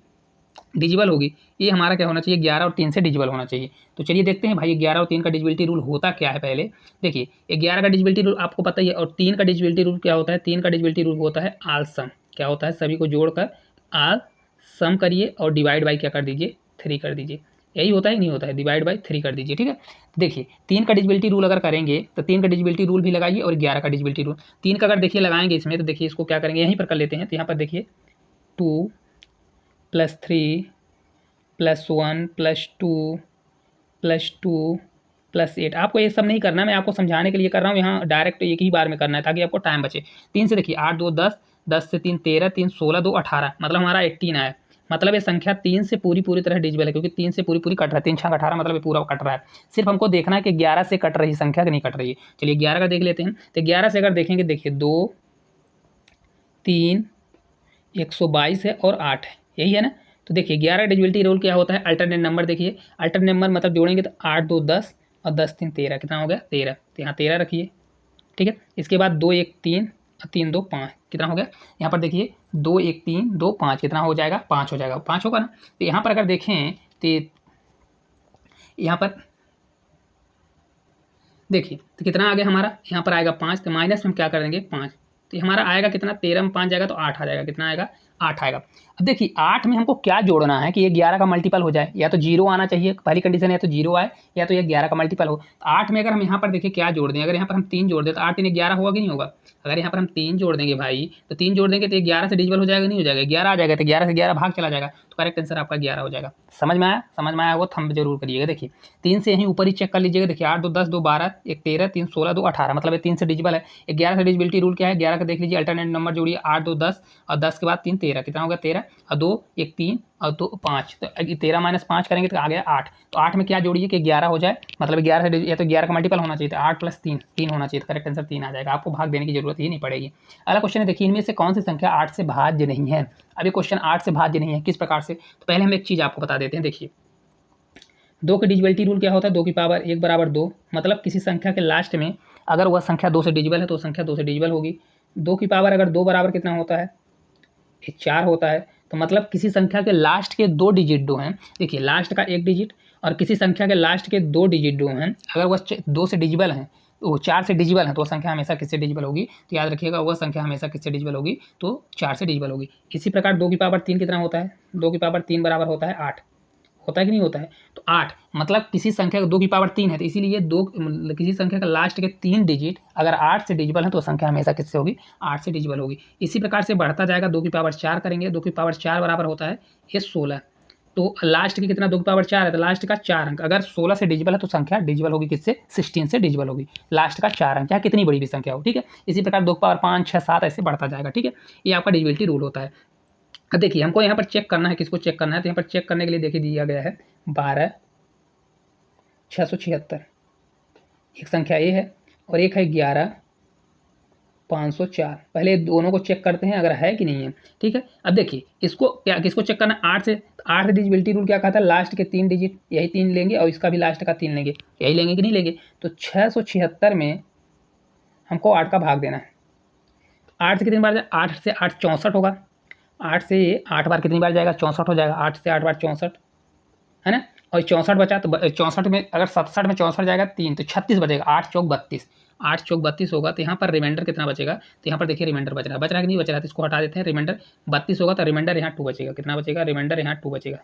डिजिबल होगी। ये हमारा क्या होना चाहिए, 11 और 3 से डिजिबल होना चाहिए। तो चलिए देखते हैं भाई 11 और 3 का डिजिबिलिटी रूल होता क्या है। पहले देखिए 11 का डिजिबिलिटी रूल आपको पता ही है, और 3 का डिजिबिलिटी रूल क्या होता है, 3 का डिजिबिलिटी रूल होता है आल सम। क्या होता है, सभी को जोड़कर आल सम करिए और डिवाइड बाई क्या कर दीजिए 3 कर दीजिए, यही होता है नहीं होता है, डिवाइड बाई 3 कर दीजिए। ठीक है, देखिए 3 का डिजिबिलिटी रूल अगर करेंगे तो 3 का डिजिबिलिटी रूल भी लगाइए और 11 का डिजिबिलिटी रूल, 3 का अगर देखिए लगाएंगे इसमें, तो देखिए इसको क्या करेंगे यहीं पर कर लेते हैं। तो यहाँ पर देखिए 2 + 3 + 1 + 2 + 2 + 8, आपको ये सब नहीं करना, मैं आपको समझाने के लिए कर रहा हूँ। यहाँ डायरेक्ट एक ही बार में करना है ताकि आपको टाइम बचे। 3 से देखिए 8 2 10, 10 से 3 13, 3 16, 2 18, मतलब हमारा 18 आया। मतलब ये संख्या 3 से पूरी तरह डिजिबल है, क्योंकि 3 से पूरी कट रहा है, 3 6 18, मतलब ये पूरा कट रहा है। सिर्फ हमको देखना है कि 11 से कट रही संख्या कि नहीं कट रही है। चलिए 11 का देख लेते हैं। तो 11 से अगर देखेंगे, देखिए 2 3 122 है और 8 है, यही है ना। तो देखिए 11 डिजिबिलिटी रूल क्या होता है, अल्टरनेट नंबर। देखिए अल्टरनेट नंबर मतलब जोड़ेंगे तो 8 2 10 और 10 3 13, कितना हो गया 13, तो यहाँ 13 रखिए। ठीक है, इसके बाद 2 1 3 3 2 5 कितना हो गया। यहाँ पर देखिए 2 1 3 2 5 कितना हो जाएगा, 5 हो जाएगा, 5 होगा ना। तो यहाँ पर अगर देखें तो यहाँ पर देखिए तो कितना आ गया हमारा, यहाँ पर आएगा 5, तो माइनस हम क्या कर देंगे 5, तो हमारा आएगा कितना, 13 में 5 जाएगा तो 8 आ जाएगा, कितना आएगा 8 आएगा। अब देखिए 8 में हमको क्या जोड़ना है कि ये 11 का मल्टीपल हो जाए, या तो 0 आना चाहिए, पहली कंडीशन है तो 0 आए, या तो ये 11 का मल्टीपल हो। तो 8 में अगर हम यहाँ पर देखिए क्या जोड़ दें, अगर यहाँ पर हम 3 जोड़ दें तो 8 3 11 होगा कि नहीं होगा। अगर यहाँ पर हम 3 जोड़ देंगे भाई, तो 3 जोड़ देंगे तो 11 से डिजिबल हो जाएगा, नहीं हो जाएगा, 11 आ जाएगा, तो 11 से 11 भाग चला जाएगा, तो करेक्ट आंसर आपका 11 हो जाएगा। समझ में आया, समझ में आया वो थंब जरूर करिएगा। देखिए 3 से यहीं ऊपर ही चेक कर लीजिएगा, देखिए 8 2 10 2 12 1 13 3 16 2 18, मतलब ये 3 से डिजिबल है। 11 से डिजिबिलिटी रूल क्या है, 11 का देख लीजिए अल्टरनेट नंबर जोड़िए, 8 2 10 और 10 के बाद 3 13, कितना होगा 13 और 2 1 3 और 2 5, तो 13 माइनस 5 करेंगे तो आ गया 8। तो 8 में क्या जोड़िए कि 11 हो जाए, मतलब 11 से, या तो 11 का मल्टीपल होना चाहिए, 8 प्लस 3 3 होना चाहिए, करेक्ट आंसर 3 आ जाएगा, आपको भाग देने की जरूरत ही नहीं पड़ेगी। अगला क्वेश्चन है, देखिए इनमें से कौन सी संख्या 8 से भाज्य नहीं है। अब ये क्वेश्चन 8 से भाज्य नहीं है, किस प्रकार से, तो पहले हम एक चीज़ आपको बता देते हैं। देखिए 2 के डिजिबिलिटी रूल क्या होता है, 2 की पावर 1 बराबर 2, मतलब किसी संख्या के लास्ट में अगर वह संख्या 2 से डिजिबल है तो संख्या 2 से डिजिबल होगी। 2 की पावर अगर 2 बराबर कितना होता है, 4 होता है, तो मतलब किसी संख्या के लास्ट के 2 डिजिट 2 हैं। देखिए लास्ट का 1 डिजिट और किसी संख्या के लास्ट के 2 डिजिट 2 हैं, अगर वह 2 से डिजिबल हैं, वो 4 से डिजिबल है, तो वह संख्या हमेशा किससे डिजिबल होगी, तो याद रखिएगा वह संख्या हमेशा किससे डिजिबल होगी, तो 4 से डिजिबल होगी। इसी प्रकार 2 की पावर 3 कितना होता है, 2 की पावर 3 बराबर होता है 8, होता है कि नहीं होता है, तो 8 मतलब किसी संख्या का 2 की पावर 3 है, तो इसीलिए किसी संख्या का लास्ट के 3 डिजिट अगर 8 से डिजिबल है तो संख्या हमेशा किससे होगी, 8 से डिजिबल होगी। इसी प्रकार से बढ़ता जाएगा, 2 की पावर 4 करेंगे, 2 की पावर 4 बराबर होता है ये 16, तो लास्ट की कितना 2 की पावर 4 है, तो लास्ट का 4 अंक अगर 16 से डिजिबल है तो संख्या डिजिबल होगी किससे, 16 से डिजिबल होगी, लास्ट का 4 अंक, चाहे कितनी बड़ी भी संख्या हो, ठीक है। इसी प्रकार 2 की पावर 5 6 7 ऐसे बढ़ता जाएगा, ठीक है। ये आपका डिजिबिलिटी रूल होता है। अब देखिए हमको यहाँ पर चेक करना है, किसको चेक करना है, तो यहाँ पर चेक करने के लिए देखिए दिया गया है 12 676, एक संख्या ये है और एक है 11 504। पहले दोनों को चेक करते हैं अगर है कि नहीं है, ठीक है। अब देखिए इसको क्या, किसको चेक करना है, 8 से, 8 से डिजिबिलिटी रूल क्या कहता है, लास्ट के 3 डिजिट, यही 3 लेंगे और इसका भी लास्ट का 3 लेंगे, यही लेंगे कि नहीं लेंगे। तो 676 में हमको 8 का भाग देना है। 8 से कितनी बार जाए, 8 से 8 64 होगा, 8 से 8 बार कितनी बार जाएगा, 64 हो जाएगा, 8 से 8 बार 64 है ना, और 64 बचा, तो 64 में अगर 67 में 64 जाएगा 3 तो 36 बचेगा, 8 चौक 32, 8 चौक 32 होगा, तो यहाँ पर रिमाइंडर कितना बचेगा, तो यहाँ पर देखिए रिमाइंडर बच रहा है कि नहीं बच रहा है, तो इसको हटा देते हैं। रिमाइंडर 32 होगा तो रिमाइंडर यहाँ 2 बचेगा, कितना बचेगा, रिमाइंडर यहाँ 2 बचेगा,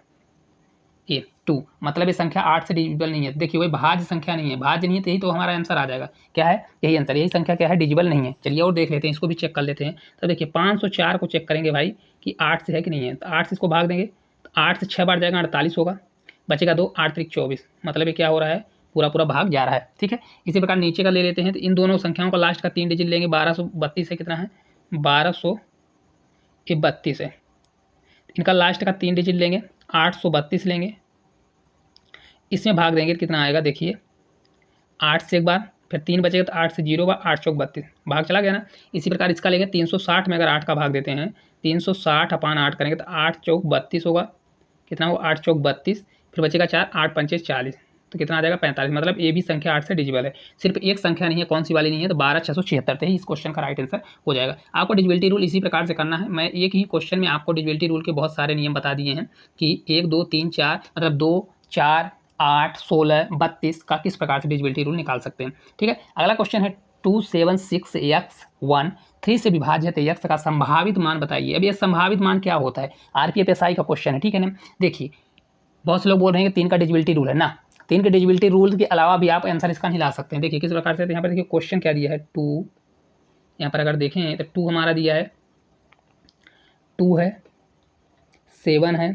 ये 2, मतलब ये संख्या 8 से डिजिबल नहीं है। देखिए वही भाज्य संख्या नहीं है, भाज्य नहीं है तो यही तो हमारा आंसर आ जाएगा, क्या है यही आंसर, यही संख्या क्या है, डिजिबल नहीं है। चलिए और देख लेते हैं, इसको भी चेक कर लेते हैं। तो देखिए 504 को चेक करेंगे भाई कि 8 से है कि नहीं है, तो 8 से इसको भाग देंगे, तो 8 से 6 बार जाएगा 48 होगा, बचेगा 2, 8 3 24, मतलब ये क्या हो रहा है, पूरा पूरा भाग जा रहा है, ठीक है। इसी प्रकार नीचे का ले लेते हैं, तो इन दोनों संख्याओं का लास्ट का 3 डिजिट लेंगे, 1232 है, कितना है 1232 है, इनका लास्ट का 3 डिजिट लेंगे 832 लेंगे, इसमें भाग देंगे कितना आएगा, देखिए 8 से एक बार, फिर 3 बचेगा तो 8 से 0 बार, 8 चौक 32, भाग चला गया ना। इसी प्रकार इसका लेंगे 360 में अगर 8 का भाग देते हैं, 360 अपान 8 करेंगे तो 8 चौक 32 होगा, कितना होगा 8 चौक 32, फिर बचेगा 4, 8 पंचे 40, तो कितना आ जाएगा 45, मतलब ये भी संख्या 8 से डिजिबल है। सिर्फ एक संख्या नहीं है, कौन सी वाली नहीं है, तो 12 676 थे, इस क्वेश्चन का राइट आंसर हो जाएगा। आपको डिजिबिलिटी रूल इसी प्रकार से करना है, मैं एक ही क्वेश्चन में आपको डिजिबिलिटी रूल के बहुत सारे नियम बता दिए हैं कि 1 2 3 4, मतलब 2 4 8 16 32 का किस प्रकार से डिजिबिलिटी रूल निकाल सकते हैं, ठीक है। अगला क्वेश्चन है 276x1 3 से विभाज्य है तो x का संभावित मान बताइए। अब ये संभावित मान क्या होता है, RPFSI का क्वेश्चन है, ठीक है ना। देखिए बहुत से लोग बोल रहे हैं कि 3 का डिजिबिलिटी रूल है ना, 3 के डिजिबिलिटी रूल के अलावा भी आप आंसर इसका नहीं ला सकते हैं। देखिए किस प्रकार से, तो यहाँ पर देखिए क्वेश्चन क्या दिया है 2, यहाँ पर अगर देखें तो 2 हमारा दिया है, 2 है 7 है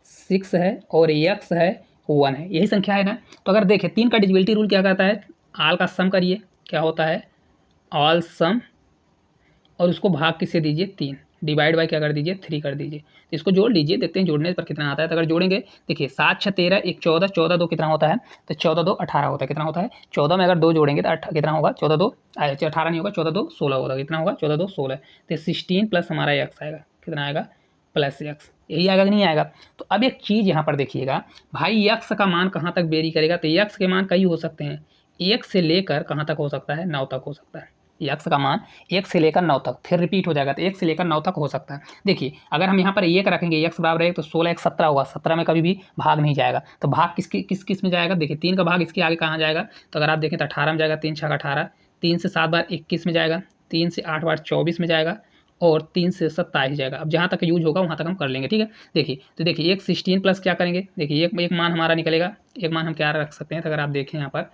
6 है और x है 1 है, यही संख्या है ना। तो अगर देखें 3 का डिजिबिलिटी रूल क्या कहता है, आल का सम करिए, क्या होता है ऑल सम, और उसको भाग किससे दीजिए 3, डिवाइड बाय क्या कर दीजिए 3 कर दीजिए, तो इसको जोड़ लीजिए, देखते हैं जोड़ने पर कितना आता है। तो अगर जोड़ेंगे देखिए 7 6 13 1 14, 14 2 कितना होता है, तो 14 2 18 होता है, कितना होता है 14 में अगर 2 जोड़ेंगे तो कितना होगा 14 2 18 नहीं होगा, 14 2 16 होगा, कितना होगा 14 2 16, तो 16 प्लस हमारा x आएगा, कितना आएगा प्लस x, यही आएगा कि नहीं आएगा। तो अब एक चीज़ यहाँ पर देखिएगा भाई, x का मान कहाँ तक वेरी करेगा, तो x के मान कई हो सकते हैं, 1 से लेकर कहाँ तक हो सकता है 9 तक हो सकता है, यक्स का मान 1 से लेकर 9 तक, फिर रिपीट हो जाएगा तो 1 से लेकर 9 तक हो सकता है। देखिए अगर हम यहाँ पर 1 रखेंगे, यक्स बराबर 1 तो 16 1 17 होगा, 17 में कभी भी भाग नहीं जाएगा। तो भाग किस में जाएगा, देखिए 3 का भाग इसके आगे कहाँ जाएगा, तो अगर आप देखें तो 18 में जाएगा, 3 छक्का 18, 3 से 7 बार 21 में जाएगा, 3 से 8 बार 24 में जाएगा और 3 से 27 जाएगा। अब जहाँ तक यूज होगा वहाँ तक हम कर लेंगे, ठीक है। देखिए तो देखिए एक 16 प्लस क्या करेंगे, देखिए एक मान हमारा निकलेगा, एक मान हम क्या रख सकते हैं, तो अगर आप देखें यहाँ पर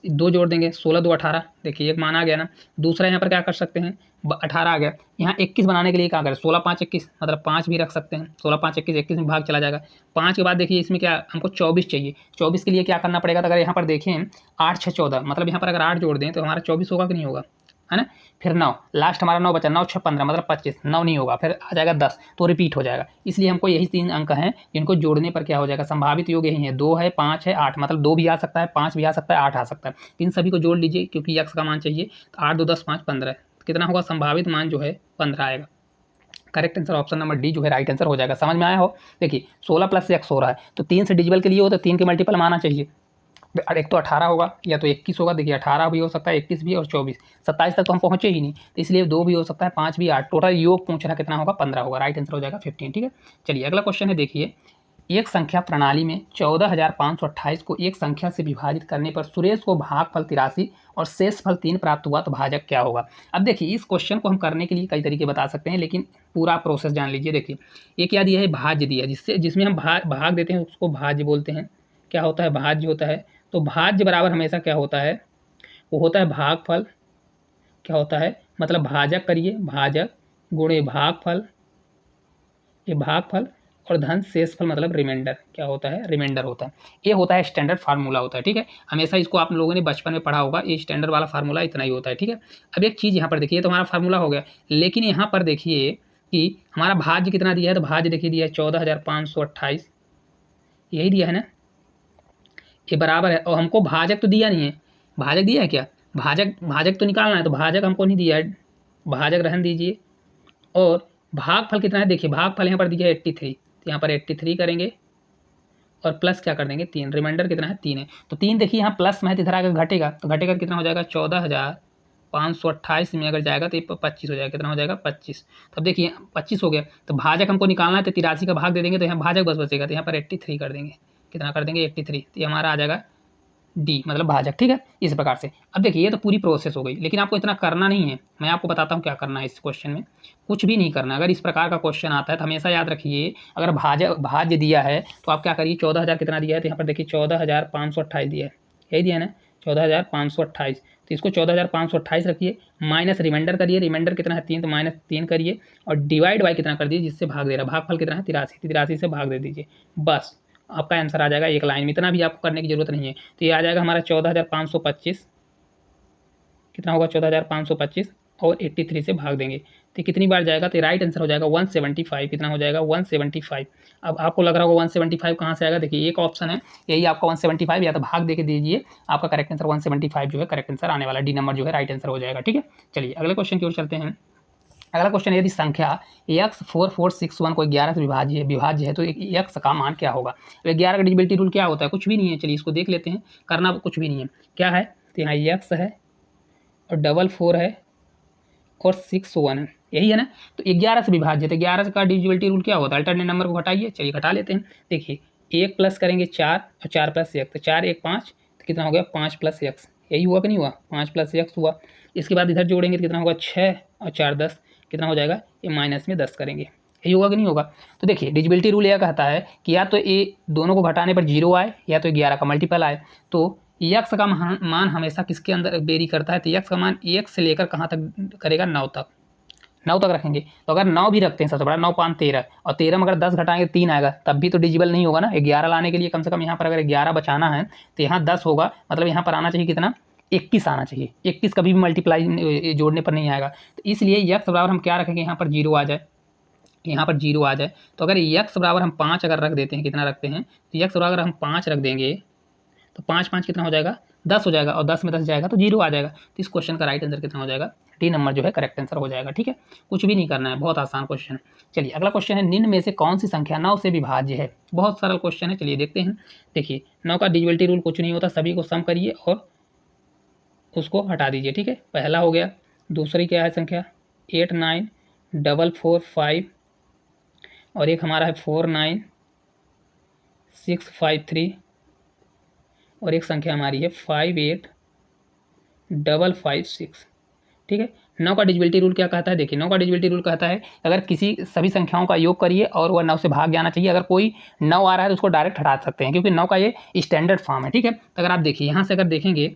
2 जोड़ देंगे, 16 2 18, देखिए एक मान आ गया ना। दूसरा यहाँ पर क्या कर सकते हैं, 18 आ गया, यहाँ 21 बनाने के लिए क्या करें, 16 5 21, मतलब 5 भी रख सकते हैं, 16 5 21, 21 में भाग चला जाएगा। 5 के बाद देखिए इसमें क्या हमको 24 चाहिए, 24 के लिए क्या करना पड़ेगा, तो अगर यहाँ पर देखें 8 6 14, मतलब यहाँ पर अगर 8 जोड़ दें तो हमारा 24 होगा कि नहीं होगा, है ना। फिर 9, लास्ट हमारा 9 बचा, 9 6 15 मतलब 25, 9 नहीं होगा, फिर आ जाएगा 10, तो रिपीट हो जाएगा। इसलिए हमको यही 3 अंक हैं जिनको जोड़ने पर क्या हो जाएगा, संभावित योग यही है, 2 है 5 है 8, मतलब 2 भी आ सकता है, 5 भी आ सकता है, 8 आ सकता है। इन सभी को जोड़ लीजिए क्योंकि यक्स का मान चाहिए, तो 8 2 10 5 15, कितना होगा, संभावित मान जो है 15 आएगा। Correct answer option number D जो है राइट आंसर हो जाएगा। समझ में आया हो। देखिए 16 प्लस यक्स हो रहा है तो 3 से डिजिबल के लिए हो तो 3 के मल्टीपल में आना चाहिए, एक तो 18 होगा या तो 21 होगा, देखिए 18 भी हो सकता है, 21 भी और 24, 27 तक तो हम पहुँचे ही नहीं, तो इसलिए 2 भी हो सकता है, 5 भी, 8, टोटल योग पूछ रहा कितना होगा, 15 होगा। राइट आंसर हो जाएगा 15, ठीक है। चलिए अगला क्वेश्चन है, देखिए एक संख्या प्रणाली में 14,528 को एक संख्या से विभाजित करने पर सुरेश को भागफल 83 और शेषफल 3 प्राप्त हुआ, तो भाजक क्या होगा। अब देखिए इस क्वेश्चन को हम करने के लिए कई तरीके बता सकते हैं, लेकिन पूरा प्रोसेस जान लीजिए। देखिए ये क्या दिया है, भाज्य दिया है, जिसमें हम भाग देते हैं उसको भाज्य बोलते हैं। क्या होता है, भाज्य होता है। तो भाज्य बराबर हमेशा क्या होता है, वो होता है भागफल, क्या होता है, मतलब भाजक करिए, भाजक गुणे भागफल, ये भागफल और धन शेषफल मतलब रिमाइंडर, क्या होता है, रिमाइंडर होता है। ये होता है स्टैंडर्ड फार्मूला होता है, ठीक है। हमेशा इसको आप लोगों ने बचपन में पढ़ा होगा, ये स्टैंडर्ड वाला फार्मूला इतना ही होता है, ठीक है। अब एक चीज़ यहाँ पर देखिए, तो हमारा फार्मूला हो गया, लेकिन यहाँ पर देखिए कि हमारा भाज्य कितना दिया है, तो भाज्य देखिए दिया है 14,528, यही दिया है ना, ये बराबर है। और हमको भाजक तो दिया नहीं है, भाजक दिया है क्या, भाजक तो निकालना है, तो भाजक हमको नहीं दिया है, भाजक रहने दीजिए। और भागफल कितना है, देखिए भागफल यहाँ पर दिया है 83, तो यहाँ पर 83 करेंगे और प्लस क्या कर देंगे 3, रिमाइंडर कितना है 3 है, तो 3 देखिए यहाँ प्लस में है, इधर आकर घटेगा, तो घटेगा कितना हो जाएगा, 14,528 में अगर जाएगा तो ये 25 हो जाएगा, कितना हो जाएगा 25। तब देखिए 25 हो गया, तो भाजक हमको निकालना है, तो 83 का भाग दे देंगे तो यहाँ भाजक बस बचेगा, तो यहाँ पर 83 कर देंगे, कितना कर देंगे 83, तो ये हमारा आ जाएगा डी मतलब भाजक, ठीक है। इस प्रकार से अब देखिए ये तो पूरी प्रोसेस हो गई, लेकिन आपको इतना करना नहीं है, मैं आपको बताता हूँ क्या करना है इस क्वेश्चन में। कुछ भी नहीं करना, अगर इस प्रकार का क्वेश्चन आता है तो हमेशा याद रखिए, अगर भाज्य दिया है तो आप क्या करिए, 14,000 कितना दिया है, तो यहाँ पर देखिए 14,528 दिया है, यही दिया है ना 14,528, तो इसको 14,528 रखिए, माइनस रिमाइंडर करिए, रिमाइंडर कितना है 3, तो माइनस 3 करिए और डिवाइड बाई कितना कर दीजिए, जिससे भाग दे रहा है, भागफल कितना है 83, 83 से भाग दे दीजिए, बस आपका आंसर आ जाएगा एक लाइन में। इतना भी आपको करने की जरूरत नहीं है। तो ये आ जाएगा हमारा 14,525, कितना होगा 14,525 और 83 से भाग देंगे तो कितनी बार जाएगा, तो राइट आंसर हो जाएगा 175, कितना हो जाएगा 175। अब आपको लग रहा होगा 175 कहाँ से आएगा, देखिए एक ऑप्शन है यही आपका 175, या तो भाग दे के दीजिए, आपका करेक्ट आंसर 175 जो है करेक्ट आंसर आने वाला, डी नंबर जो है राइट आंसर हो जाएगा, ठीक है। चलिए अगले क्वेश्चन की ओर चलते हैं। अगला क्वेश्चन, यदि संख्या x4461 को 11 से विभाज्य है तो x का मान क्या होगा। तो 11 का डिजिबिलिटी रूल क्या होता है, कुछ भी नहीं है, चलिए इसको देख लेते हैं, करना कुछ भी नहीं है। क्या है, तो यहाँ x है और 44 है और 61 है, यही है ना। तो 11 से विभाज्य, तो 11 का डिजिबिलिटी रूल क्या होता है, अल्टरनेट नंबर को घटाइए, चलिए घटा लेते हैं। देखिए 1 प्लस करेंगे 4 और 4 प्लस x, तो 4 1 5, तो कितना हो गया 5 प्लस x, यही हुआ कि नहीं हुआ, 5 प्लस x हुआ। इसके बाद इधर जोड़ेंगे तो कितना होगा 6 और 4 10, कितना हो जाएगा, ये माइनस में 10 करेंगे, यही होगा कि नहीं होगा। तो देखिए डिजिबिलिटी रूल यह कहता है कि या तो ये दोनों को घटाने पर 0 आए या तो 11 का मल्टीपल आए। तो x का मान हमेशा किसके अंदर बेरी करता है, तो x का मान 1 से लेकर कहाँ तक करेगा, 9 तक, 9 तक रखेंगे। तो अगर 9 भी रखते हैं, सबसे बड़ा 9 5 13, और 13 में अगर 10 घटाएंगे 3 आएगा, तब भी तो डिजिबल नहीं होगा ना। 11 लाने के लिए कम से कम यहाँ पर अगर 11 बचाना है तो यहाँ 10 होगा, मतलब यहाँ पर आना चाहिए कितना, 21 आना चाहिए। 21 कभी भी मल्टीप्लाई जोड़ने पर नहीं आएगा, तो इसलिए x बराबर हम क्या रखेंगे, यहाँ पर 0 आ जाए, यहाँ पर 0 आ जाए। तो अगर x बराबर हम 5 अगर रख देते हैं, कितना रखते हैं, तो x बराबर हम 5 रख देंगे तो 5 5 कितना हो जाएगा 10 हो जाएगा, और 10 में 10 जाएगा तो 0 आ जाएगा। तो इस क्वेश्चन का राइट आंसर कितना हो जाएगा, डी नंबर जो है करेक्ट आंसर हो जाएगा, ठीक है। कुछ भी नहीं करना है, बहुत आसान क्वेश्चन है। चलिए अगला क्वेश्चन है, निम्न में से कौन सी संख्या 9 से विभाज्य है। बहुत सरल क्वेश्चन है, चलिए देखते हैं। देखिए 9 का डिजिबिलिटी रूल कुछ नहीं होता, सभी को सम करिए और उसको हटा दीजिए, ठीक है। पहला हो गया, दूसरी क्या है संख्या 894445 और एक हमारा है 49653 और एक संख्या हमारी है 58556, ठीक है। 9 का डिजिबिलिटी रूल क्या कहता है, देखिए 9 का डिजिबिलिटी रूल कहता है अगर किसी सभी संख्याओं का योग करिए और वह 9 से भाग जाना चाहिए। अगर कोई 9 आ रहा है तो उसको डायरेक्ट हटा सकते हैं, क्योंकि 9 का ये स्टैंडर्ड फॉर्म है, ठीक है। तो अगर आप देखिए यहाँ से अगर देखेंगे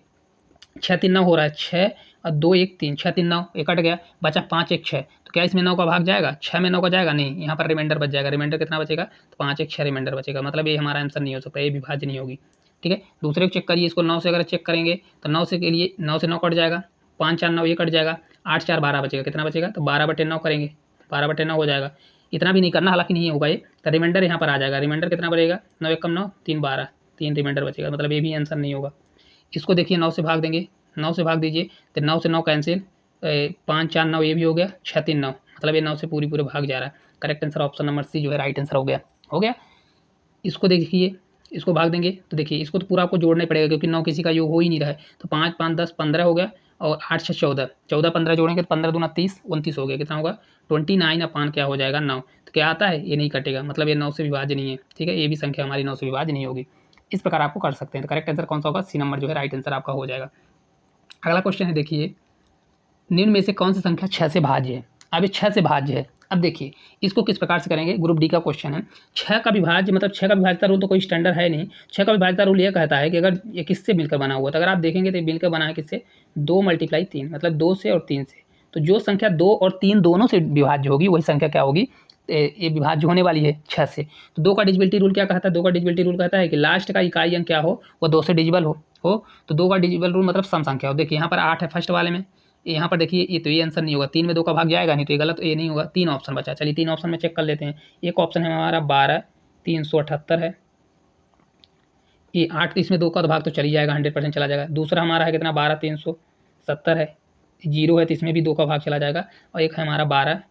6 3 9 हो रहा है, 6 और 2 1 3, 6 3 9 एक कट गया, बचा 5 1 6, तो क्या इसमें 9 का भाग जाएगा, 6 में 9 का जाएगा नहीं, यहाँ पर रिमाइंडर बच जाएगा। रिमाइंडर कितना बचेगा, तो 5 1 6 रिमाइंडर बचेगा, मतलब ये हमारा आंसर नहीं हो सकता, ये विभाज्य नहीं होगी, ठीक है। दूसरे को चेक करिए, इसको 9 से अगर चेक करेंगे तो 9 से के लिए 9 से 9 कट जाएगा, 5 4 9 ये कट जाएगा, 8 4 12 बचेगा, कितना बचेगा, तो 12/9 करेंगे, 12/9 हो जाएगा। इतना भी नहीं करना, हालांकि नहीं होगा ये, तो रिमाइंडर यहाँ पर आ जाएगा। रिमाइंडर कितना बचेगा, 9 1 9 3 12, 3 रिमाइंडर बचेगा, मतलब ये भी आंसर नहीं होगा। इसको देखिए 9 से भाग देंगे, 9 से भाग दीजिए तो 9 से 9 कैंसिल, 5 4 9 ये भी हो गया, 6 3 9, मतलब ये 9 से पूरी भाग जा रहा है। Correct answer option number C जो है राइट आंसर हो गया, हो गया। इसको देखिए, इसको भाग देंगे तो देखिए इसको तो पूरा आपको जोड़ना ही पड़ेगा, क्योंकि 9 किसी का योग हो ही नहीं रहा है। तो 5 5 10 15 हो गया और 8 6 14, 14 15 जोड़ेंगे तो 15 दूना 30, 29 हो गया, कितना होगा 29 अपान क्या हो जाएगा 9। तो क्या आता है, ये नहीं कटेगा, मतलब ये 9 से विभाज्य नहीं है, ठीक है। ये भी संख्या हमारी 9 से विभाज्य नहीं होगी। इस प्रकार आपको कर सकते हैं। तो करेक्ट आंसर कौन सा होगा, सी नंबर जो है राइट आंसर आपका हो जाएगा। अगला क्वेश्चन है, देखिए निम्न में से कौन सी संख्या 6 से भाज्य है। अब ये 6 से भाज्य है। अब देखिए इसको किस प्रकार से करेंगे, ग्रुप डी का क्वेश्चन है। 6 का विभाज्य, मतलब 6 का विभाज्यता रूल तो कोई स्टैंडर्ड है नहीं। 6 का विभाज्यता रूल ये कहता है कि अगर ये किससे मिलकर बना हुआ, तो अगर आप देखेंगे तो मिलकर बना है किससे, 2 × 3, मतलब 2 से और 3 से। तो जो संख्या 2 और 3 दोनों से विभाज्य होगी वही संख्या क्या होगी, ये विभाज्य होने वाली है 6 से। तो 2 का डिजिबिलिटी रूल क्या कहता है, 2 का डिजिबिलिटी रूल कहता है कि लास्ट का इकाई अंक क्या हो, वो 2 से डिजिबल हो। तो 2 का डिजिबल रूल मतलब सम संख्या हो। देखिए यहाँ पर 8 है फर्स्ट वाले में, यहाँ पर देखिए ये तो ये आंसर नहीं होगा, 3 में 2 का भाग जाएगा नहीं, तो ये गलत, ये नहीं होगा। 3 ऑप्शन बचा, चलिए 3 ऑप्शन में चेक कर लेते हैं। एक ऑप्शन है हमारा 12 378 है, ये 8, इसमें 2 का तो भाग तो चली जाएगा, 100% चला जाएगा। दूसरा हमारा है कितना 12 370 है, 0 है तो इसमें भी 2 का भाग चला जाएगा। और एक है हमारा 12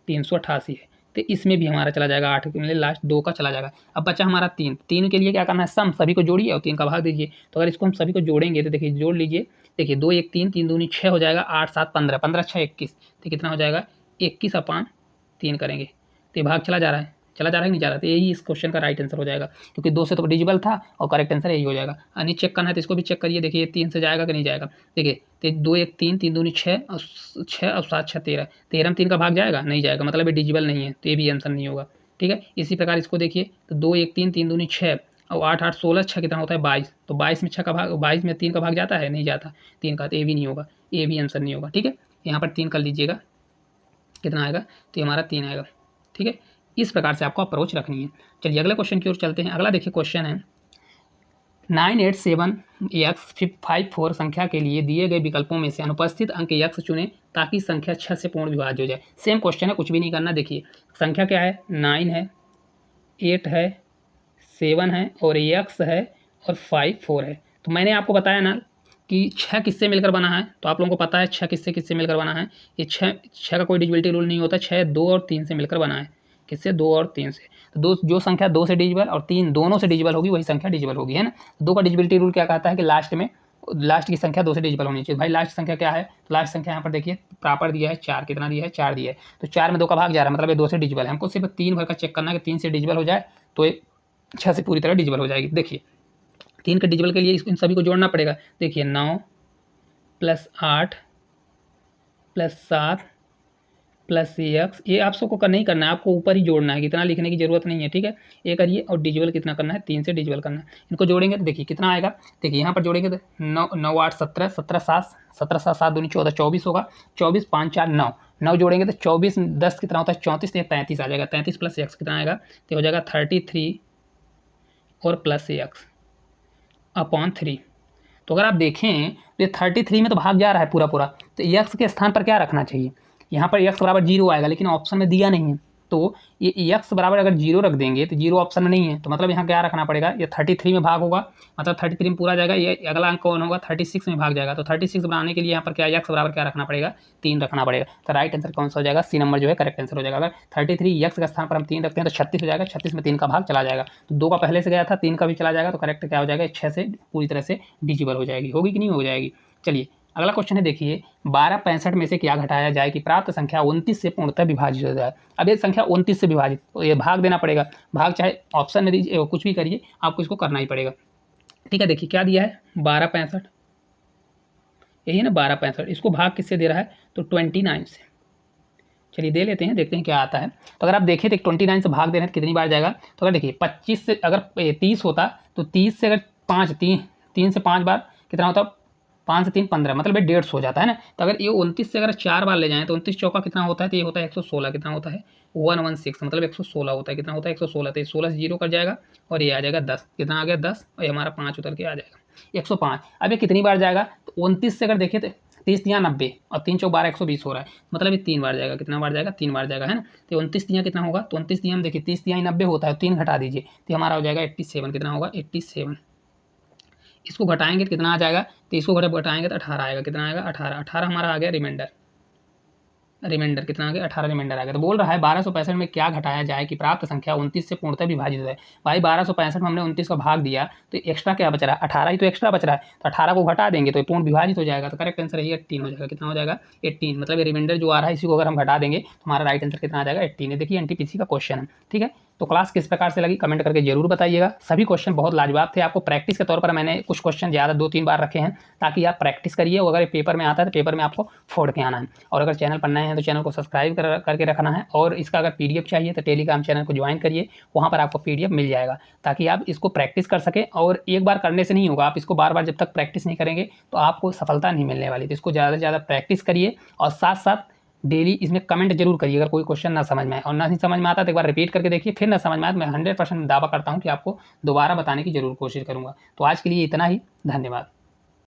388 है, तो इसमें भी हमारा चला जाएगा 8 में लास्ट 2 का चला जाएगा। अब बचा हमारा 3, 3 के लिए क्या करना है, सम सभी को जोड़िए और 3 का भाग दीजिए। तो अगर इसको हम सभी को जोड़ेंगे तो देखिए जोड़ लीजिए, देखिए 2 1 3, 3 दूनी 6 हो जाएगा, 8 7 15, 15 6 21, तो कितना हो जाएगा 21/3 करेंगे, तो ये भाग चला जा रहा है, चला जा रहा है नहीं जा रहा, तो यही इस क्वेश्चन का राइट आंसर हो जाएगा, क्योंकि 2 से तो डिजिबल था और करेक्ट आंसर यही हो जाएगा। यानी चेक करना है तो इसको भी चेक करिए, देखिए 3 से जाएगा कि नहीं जाएगा। देखिए तो 2 1 3, 3 दूनी 6 और 7 6 13, 13 में 3 का भाग जाएगा नहीं जाएगा, मतलब ये डिजिबल नहीं है, तो ये भी आंसर नहीं होगा, ठीक है। इसी प्रकार इसको देखिए तो 2 1 3, 3 दूनी 6 और 8 8 16, 6 कितना होता है 22, तो 22 में 6 का भाग, 22 में 3 का भाग जाता है नहीं जाता 3 का, तो ये भी नहीं होगा, ये भी आंसर नहीं होगा, ठीक है। यहाँ पर 3 कर लीजिएगा, कितना आएगा, तो ये हमारा 3 आएगा, ठीक है। इस प्रकार से आपको अप्रोच रखनी है। चलिए अगले क्वेश्चन की ओर चलते हैं। अगला देखिए क्वेश्चन है 987x54 संख्या के लिए दिए गए विकल्पों में से अनुपस्थित अंक x चुनें ताकि संख्या 6 से पूर्ण विभाज्य हो जाए। सेम क्वेश्चन है, कुछ भी नहीं करना। देखिए संख्या क्या है, 9 है, 8 है, 7 है और x है और 5 4 है। तो मैंने आपको बताया ना कि 6 किससे मिलकर बना है, तो आप लोगों को पता है 6 किससे मिलकर बना है। ये 6 का कोई डिजिबिलिटी रूल नहीं होता, 6 2 और 3 से मिलकर बना है। किससे, 2 और 3 से। तो जो संख्या 2 से डिजिबल और 3 दोनों से डिजिबल होगी वही संख्या डिजिबल होगी, है ना। 2 का डिजिबिलिटी रूल क्या कहता है कि लास्ट की संख्या 2 से डिजिबल होनी चाहिए। भाई लास्ट संख्या क्या है, तो लास्ट संख्या यहाँ पर देखिए प्रॉपर दिया है 4, कितना दिया है 4 दिया है, तो 4 में 2 का भाग जा रहा है, मतलब ये 2 से डिजिबल है। हमको सिर्फ 3 भर का चेक करना है कि 3 से डिजिबल हो जाए तो ये 6 से पूरी तरह डिजिबल हो जाएगी। देखिए 3 के डिजिबल के लिए इन सभी को जोड़ना पड़ेगा। देखिए 9 + 8 + 7 + x, ये आप सबको नहीं करना है, आपको ऊपर ही जोड़ना है, कितना लिखने की जरूरत नहीं है, ठीक है। ये करिए और डिजिबल कितना करना है, 3 से डिजिबल करना है। इनको जोड़ेंगे तो देखिए कितना आएगा, देखिए यहाँ पर जोड़ेंगे तो 9 9 8 17, 17 7, 17 7 7 दूनी 14, 24 होगा, 24 5 4 9, 9 जोड़ेंगे तो 24 10 कितना होता है 34, तो 33 आ जाएगा। 33 + x कितना आएगा, तो हो जाएगा 33 और +x/3। तो अगर आप देखें तो ये 33 में तो भाग जा रहा है पूरा, तो x के स्थान पर क्या रखना चाहिए, यहाँ पर x बराबर 0 आएगा, लेकिन ऑप्शन में दिया नहीं है। तो ये x बराबर अगर 0 रख देंगे तो 0 ऑप्शन में नहीं है, तो मतलब यहाँ क्या रखना पड़ेगा, ये 33 में भाग होगा, मतलब 33 में पूरा जाएगा, ये अगला अंक कौन होगा 36 में भाग जाएगा। तो 36 बनाने के लिए यहाँ पर क्या x बराबर क्या रखना पड़ेगा, 3 रखना पड़ेगा। तो राइट आंसर कौन सा हो जाएगा, सी नंबर जो है करेक्ट आंसर हो जाएगा। अगर 33 x के स्थान पर हम 3 रखते हैं तो 36 हो जाएगा, 36 में 3 का भाग चला जाएगा, तो 2 का पहले से गया था, 3 का भी चला जाएगा, तो करेक्ट क्या हो जाएगा, 6 से पूरी तरह से डिजिबल हो जाएगी, होगी कि नहीं हो जाएगी। चलिए अगला क्वेश्चन है, देखिए 1265 में से क्या घटाया जाए कि प्राप्त संख्या 29 से पूर्णतः विभाजित हो जाए। अब ये संख्या 29 से विभाजित, तो ये भाग देना पड़ेगा, भाग चाहे ऑप्शन में दीजिए, कुछ भी करिए, आपको इसको करना ही पड़ेगा। ठीक है, देखिए क्या दिया है 1265, यही है ना 1265, इसको भाग किससे दे रहा है, तो 29 से। चलिए दे लेते हैं, देखते हैं क्या आता है। तो अगर आप देखें तो 29 से भाग दे रहे हैं तो कितनी बार जाएगा, तो अगर देखिए 25 से अगर 30 होता तो 30 से अगर 5 3 से 5 बार कितना होता, 5 से 3 15, मतलब ये 150 हो जाता है ना। तो अगर ये 29 से अगर 4 बार ले जाएँ तो 29 चौका कितना होता है, तो ये होता है 116, कितना होता है 116, मतलब 116 होता है, कितना होता है 116, तो 16 से 0 कट जाएगा और ये आ जाएगा 10, कितना आ गया 10, और ये हमारा 5 उतर के आ जाएगा 105। अब ये कितनी बार जाएगा, तो 29 से अगर देखें तो 30 तियाँ 90 और 3 चौक 12 120 हो रहा है, मतलब ये 3 बार जाएगा, कितना बार जाएगा 3 बार जाएगा, है ना। तो 29 तियाँ कितना होगा, तो 29 तियाँ हम देखिए 30 तियाँ 90 होता है, 3 घटा दीजिए तो हमारा हो जाएगा 87, कितना होगा 87। इसको घटाएंगे तो कितना आ जाएगा, तो इसको घटाएंगे तो 18 आएगा, कितना आएगा 18, 18 हमारा आ गया रिमाइंडर कितना आ गया 18 रिमाइंडर आ गया। तो बोल रहा है 1265 में क्या घटाया जाए कि प्राप्त संख्या 29 से पूर्णतः विभाजित हो जाए। भाई 1265 में हमने 29 का भाग दिया तो एक्स्ट्रा क्या बच रहा है, 18 ही तो एक्स्ट्रा बच रहा है, तो 18 को घटा देंगे तो ये पूर्ण विभाजित हो जाएगा। तो करेक्ट आंसर है 18 हो जाएगा, कितना हो जाएगा 18, मतलब ये रिमाइंडर जो आ रहा है इसी को अगर हम घटा देंगे तो हमारा राइट आंसर कितना आ जाएगा 18। देखिए एनटीपीसी का क्वेश्चन है, ठीक है। तो क्लास किस प्रकार से लगी कमेंट करके जरूर बताइएगा। सभी क्वेश्चन बहुत लाजवाब थे, आपको प्रैक्टिस के तौर पर मैंने कुछ क्वेश्चन ज़्यादा 2-3 बार रखे हैं ताकि आप प्रैक्टिस करिए, और अगर पेपर में आता है तो पेपर में आपको फोड़ के आना है। और अगर चैनल पर नए हैं तो चैनल को सब्सक्राइब करके रखना है, और इसका अगर पीडीएफ चाहिए तो टेलीग्राम चैनल को ज्वाइन करिए, वहाँ पर आपको पीडीएफ मिल जाएगा ताकि आप इसको प्रैक्टिस कर सकें। और एक बार करने से नहीं होगा, आप इसको बार बार जब तक प्रैक्टिस नहीं करेंगे तो आपको सफलता नहीं मिलने वाली। तो इसको ज़्यादा से ज़्यादा प्रैक्टिस करिए, और साथ साथ डेली इसमें कमेंट जरूर करिए अगर कोई क्वेश्चन ना समझ में आए, और ना ही समझ में आता तो एक बार रिपीट करके देखिए, फिर ना समझ में आए तो मैं 100% दावा करता हूँ कि आपको दोबारा बताने की जरूर कोशिश करूँगा। तो आज के लिए इतना ही, धन्यवाद।